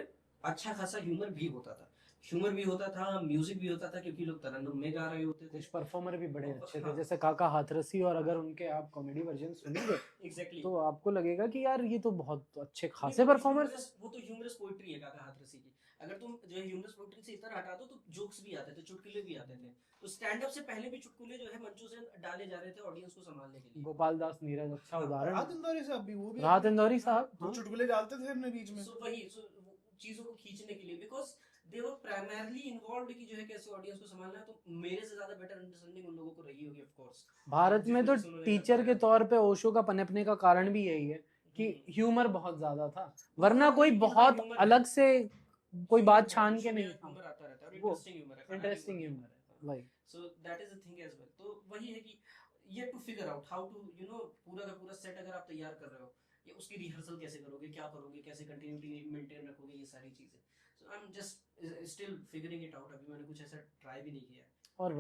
अच्छा खासा ह्यूमर भी होता था, ह्यूमर भी होता था, म्यूजिक भी होता था, क्योंकि लोग तरन्नुम में गा रहे होते थे। कुछ परफॉर्मर भी बड़े अच्छे थे हाँ जैसे काका हाथरसी, और अगर उनके आप कॉमेडी वर्जन सुनेंगे एग्जैक्टली। तो आपको लगेगा कि यार ये तो बहुत अच्छे नहीं, खासे परफॉर्मर्स। वो तो ह्यूमरस पोइट्री है काका हाथरसी की। अगर तुम जो है ह्यूमरस पोइट्री से इतना हटा दो तो जोक्स भी आते थे, चुटकुले भी आते थे। तो स्टैंड अप से पहले भी चुटकुले जो है मंचों से डाले जा रहे थे ऑडियंस को संभालने के लिए। गोपाल दास नीरज अच्छा उदाहरण राहत है। इंदौरी साहब भी, वो भी राहत इंदौरी साहब, वो हाँ। चुटकुले डालते थे अपने बीच में। सो वही चीजों को खींचने के लिए, because they were primarily involved कि जो है कैसे ऑडियंस को संभालना है। तो मेरे से ज्यादा बेटर अंडरस्टैंडिंग उन लोगों को रही होगी ऑफ कोर्स। भारत में तो टीचर के तौर पे ओशो का पनपने का कारण भी यही है कि ह्यूमर बहुत ज्यादा था, वरना कोई बहुत अलग से कोई बात छान के नहीं था। ह्यूमर आता रहता है और वो इंटरेस्टिंग ह्यूमर है, इंटरेस्टिंग ह्यूमर है वही। So that is the thing as well. तो वही है कि ये to figure out how to you know पूरा का पूरा सेट अगर आप तैयार कर रहे हो, ये उसकी रिहर्सल कैसे करोगे, क्या करोगे, कैसे कंटिन्यूटी मेंटेन रखोगे, ये सारी चीजें। So I am just still figuring it out. अभी मैंने कुछ ऐसा ट्राई भी नहीं किया। और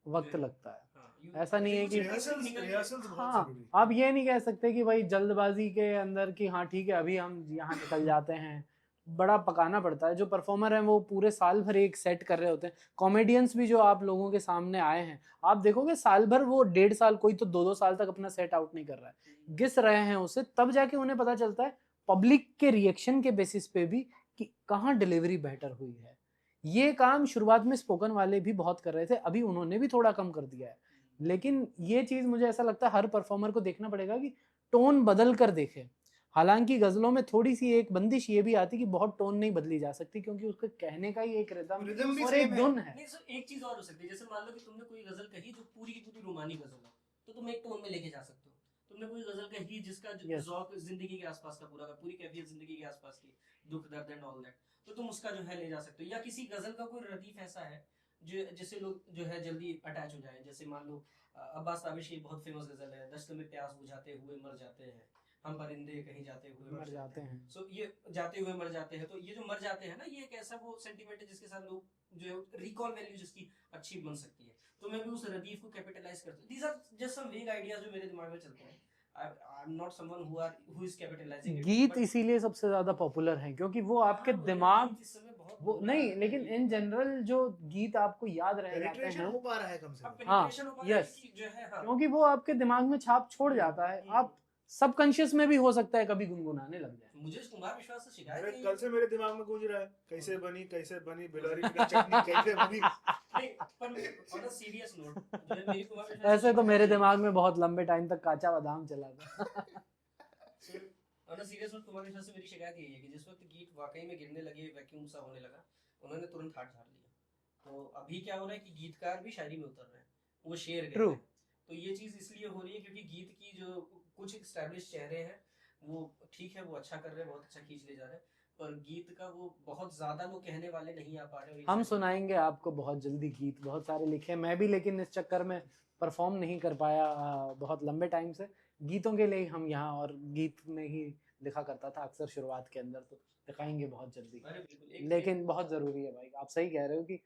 वक्त लगता है, हाँ, ऐसा नहीं है कि रिहर्सल्स बहुत हाँ जरूरी। आप ये नहीं कह सकते कि भाई जल्दबाजी के अंदर कि हाँ ठीक है अभी हम यहाँ निकल जाते हैं, बड़ा पकाना पड़ता है। जो परफॉर्मर हैं वो पूरे साल भर एक सेट कर रहे होते हैं। कॉमेडियंस भी जो आप लोगों के सामने आए हैं, आप देखोगे साल भर वो 1.5 साल, कोई तो 2-2 साल तक अपना सेट आउट नहीं कर रहा है, घिस रहे हैं उसे, तब जाके उन्हें पता चलता है पब्लिक के रिएक्शन के बेसिस पे भी कि कहाँ डिलीवरी बेटर हुई है। ये काम शुरुआत में स्पोकन वाले भी बहुत कर रहे थे, अभी उन्होंने भी थोड़ा कम कर दिया है। लेकिन ये चीज मुझे ऐसा लगता है हर परफॉर्मर को देखना पड़ेगा कि टोन बदल कर देखे। हालांकि गजलों में थोड़ी सी एक बंदिश ये भी आती कि बहुत टोन नहीं बदली जा सकती, क्योंकि उसके कहने का ही एक रिदम भी और same एक है। धुन है। नहीं सर, एक चीज और हो सकती है, जैसे मान लो कि तुमने कोई गजल कही जो पूरी की पूरी रोमानी गजल है, तो तुम एक टोन में लेके जा सकते हो। तुमने कोई गजल कही जिसका Yes. ज़ौक जिंदगी के आसपास का पूरा पूरी कैफियत जिंदगी के आसपास की, दुख दर्द एंड ऑल दैट, तो तुम उसका जो है ले जा सकते हो। या किसी गजल का कोई रदीफ ऐसा है जो जिससे लोग जो है जल्दी अटैच हो जाए, जैसे मान लो अब्बास ताबिश की बहुत फेमस गजल है, दश्त में प्यास बुझाते हुए मर जाते हैं हम परिंदे कहीं जाते हुए मर जाते हैं। सो ये जाते हुए मर जाते हैं, तो ये जो मर जाते हैं ना, ये एक ऐसा वो सेंटीमेंट है जिसके साथ लोग जो है रिकॉल वैल्यू जिसकी अच्छी बन सकती है। तो मैं भी उस रदीफ को कैपिटलाइज करता हूं। दीस आर जस्ट सम वेग आइडियाज जो मेरे दिमाग में चलते हैं। आई am not someone who is capitalising it. गीत इसीलिए सबसे ज्यादा पॉपुलर हैं क्योंकि वो आपके दिमाग वो नहीं, लेकिन इन जनरल जो गीत आपको याद रह जाते पेनिट्रेशन हैं, हो पा रहा है कम से कम। हाँ, यस, जो है हाँ। क्योंकि वो आपके दिमाग में छाप छोड़ जाता है। आप सबकॉन्शियस में भी हो सकता है कभी गुनगुनाने लग जाए। मुझे कुमार विश्वास से शिकायत अरे है कल से मेरे दिमाग में गूंज रहा है, कैसे बनी बिलोरी की चटनी कैसे बनी। नहीं, पर on a serious note, जो है मेरी कुमार विश्वास ऐसे तो से मेरे शिकायत है। दिमाग में बहुत लंबे टाइम तक काचा बादाम चला था। On a serious note, Kumar विश्वास से मेरी शिकायत यही है कि जिस वक्त गीत वाकई में गिरने लगे, वैक्यूम सा होने लगा, उन्होंने तुरंत हाथ झाड़ लिया। तो अभी क्या हो रहा है कि गीतकार भी शायरी में उतर रहे हैं, वो शेर कह रहे हैं। तो ये चीज इसलिए हो रही है क्योंकि गीत की जो कुछ एस्टैब्लिश चेहरे हैं वो ठीक है, वो अच्छा कर रहे हैं, बहुत अच्छा खींच ले जा रहे हैं, पर गीत का वो बहुत ज्यादा वो कहने वाले नहीं आ पा रहे। हम सुनाएंगे आपको बहुत जल्दी गीत, बहुत सारे लिखे हैं मैं भी, लेकिन इस चक्कर में परफॉर्म नहीं कर पाया बहुत लंबे टाइम से। गीतों के लिए ही हम यहाँ, और गीत में ही लिखा करता था अक्सर शुरुआत के अंदर, तो दिखाएंगे बहुत जल्दी। लेकिन बहुत ज़रूरी है भाई, आप सही कह रहे हो कि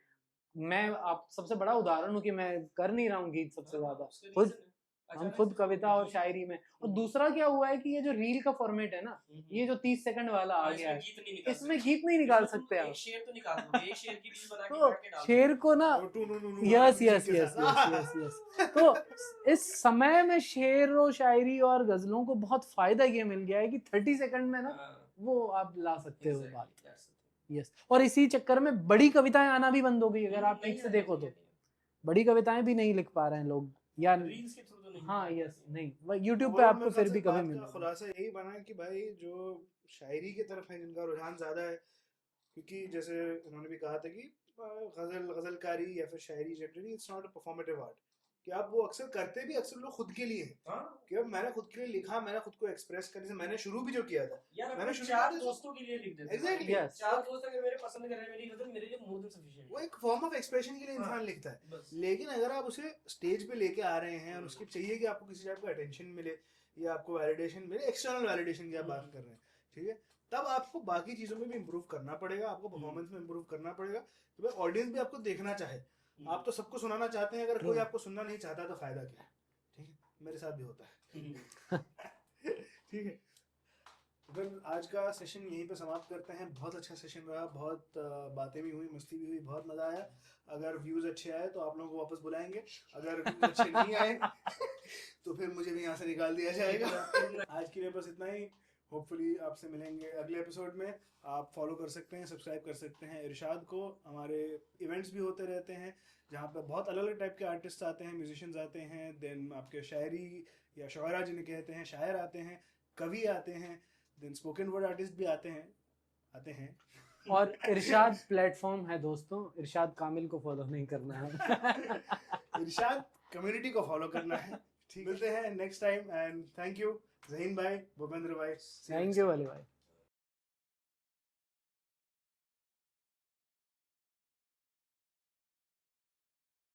मैं आप सबसे बड़ा उदाहरण हूँ कि मैं कर नहीं रहा हूँ गीत सबसे हाँ, ज्यादा उसका खुद reason है। हम अचानक खुद से कविता और जी। शायरी में। और दूसरा क्या हुआ है कि ये जो रील का फॉर्मेट है ना, ये जो 30 सेकंड वाला आ हाँ, गया इसमें है, गीत नहीं निकाल इसमें सकते। गीत नहीं निकाल इसमें तुम सकते एक आप। शेर तो निकाल दोगे, एक शेर की रील बना के तो काट के डाल शेर दोगे। को ना, वो टू नू नू नू वाला यस म्यूजिक यस के यस साथ। यस यस यस तो इस समय में शेर और शायरी और गजलों को बहुत फायदा ये मिल गया है कि 30 सेकंड में ना हाँ, वो आप ला सकते हो exactly, बात। that's the thing। यस, और इसी चक्कर में बड़ी कविताएं आना भी बंद हो गई, अगर आप नहीं ठीक से है, देखो नहीं तो है, नहीं है। बड़ी कविताएं भी नहीं लिख पा रहे हैं लोग, या रील्स के थ्रू तो नहीं हाँ निकाल यस पाते। नहीं, यूट्यूब पे ओवरऑल आपको मेरे ख्याल फिर से भी कभी बात का मिलेगा। खुलासा यही बना है कि भाई जो शायरी की तरफ है जिनका रुझान ज्यादा है, क्योंकि जैसे उन्होंने भी कहा था कि गजलकारी या फिर शायरी generally it's not a performative art, कि आप वो अक्सर करते भी अक्सर लोग खुद के लिए हैं, हाँ कि अब मैंने खुद के लिए लिखा, मैंने खुद को एक्सप्रेस करने से मैंने शुरू भी जो किया था, यार, मैंने अपने शुरू चार किया था दोस्तों के लिए लिख देते हैं। Exactly Yes. चार दोस्त अगर मेरे पसंद कर रहे हैं मेरी गजल, मेरे लिए मोर देन सफिशिएंट। वो एक फॉर्म ऑफ एक्सप्रेशन के लिए इंसान हाँ, लिखता है। बस। लेकिन अगर आप उसे स्टेज पे लेके आ रहे हैं और उसके चाहिए कि आपको किसी टाइप का अटेंशन मिले या आपको वैलिडेशन मिले, एक्सटर्नल वैलिडेशन की आप बात कर रहे हैं, ठीक है, तब आपको बाकी चीजों में भी इम्प्रूव करना पड़ेगा, आपको परफॉर्मेंस में इम्प्रूव करना पड़ेगा, तो भाई ऑडियंस भी आपको देखना चाहे। आप तो सबको सुनाना चाहते हैं, अगर कोई आपको सुनना नहीं चाहता तो फायदा क्या है, ठीक है, मेरे साथ भी होता है। ठीक है, तो फिर आज का सेशन यहीं पे समाप्त करते हैं। बहुत अच्छा सेशन रहा, बहुत बातें भी हुई, मस्ती भी हुई, बहुत मजा आया। अगर व्यूज अच्छे आए तो आप लोगों को वापस बुलाएंगे, अगर व्यूज अच्छे नहीं आए तो फिर मुझे भी यहाँ से निकाल दिया जाएगा। आज के लिए बस इतना ही। होपफुली आपसे मिलेंगे अगले एपिसोड में। आप फॉलो कर सकते हैं, सब्सक्राइब कर सकते हैं इरशाद को। हमारे इवेंट्स भी होते रहते हैं जहाँ पर बहुत अलग अलग टाइप के आर्टिस्ट आते हैं, म्यूजिशियंस आते हैं, देन आपके शायरी या शुआरा जिन्हें कहते हैं, शायर आते हैं, कवि आते हैं, देन स्पोकन वर्ड आर्टिस्ट भी आते हैं। और इरशाद प्लेटफॉर्म है दोस्तों, इरशाद कामिल को फॉलो नहीं करना है। इरशाद कम्युनिटी को फॉलो करना है। ठीक, मिलते हैं next time and thank you Zaheen भाई, भूपेंद्र भाई। थैंक यू अली भाई।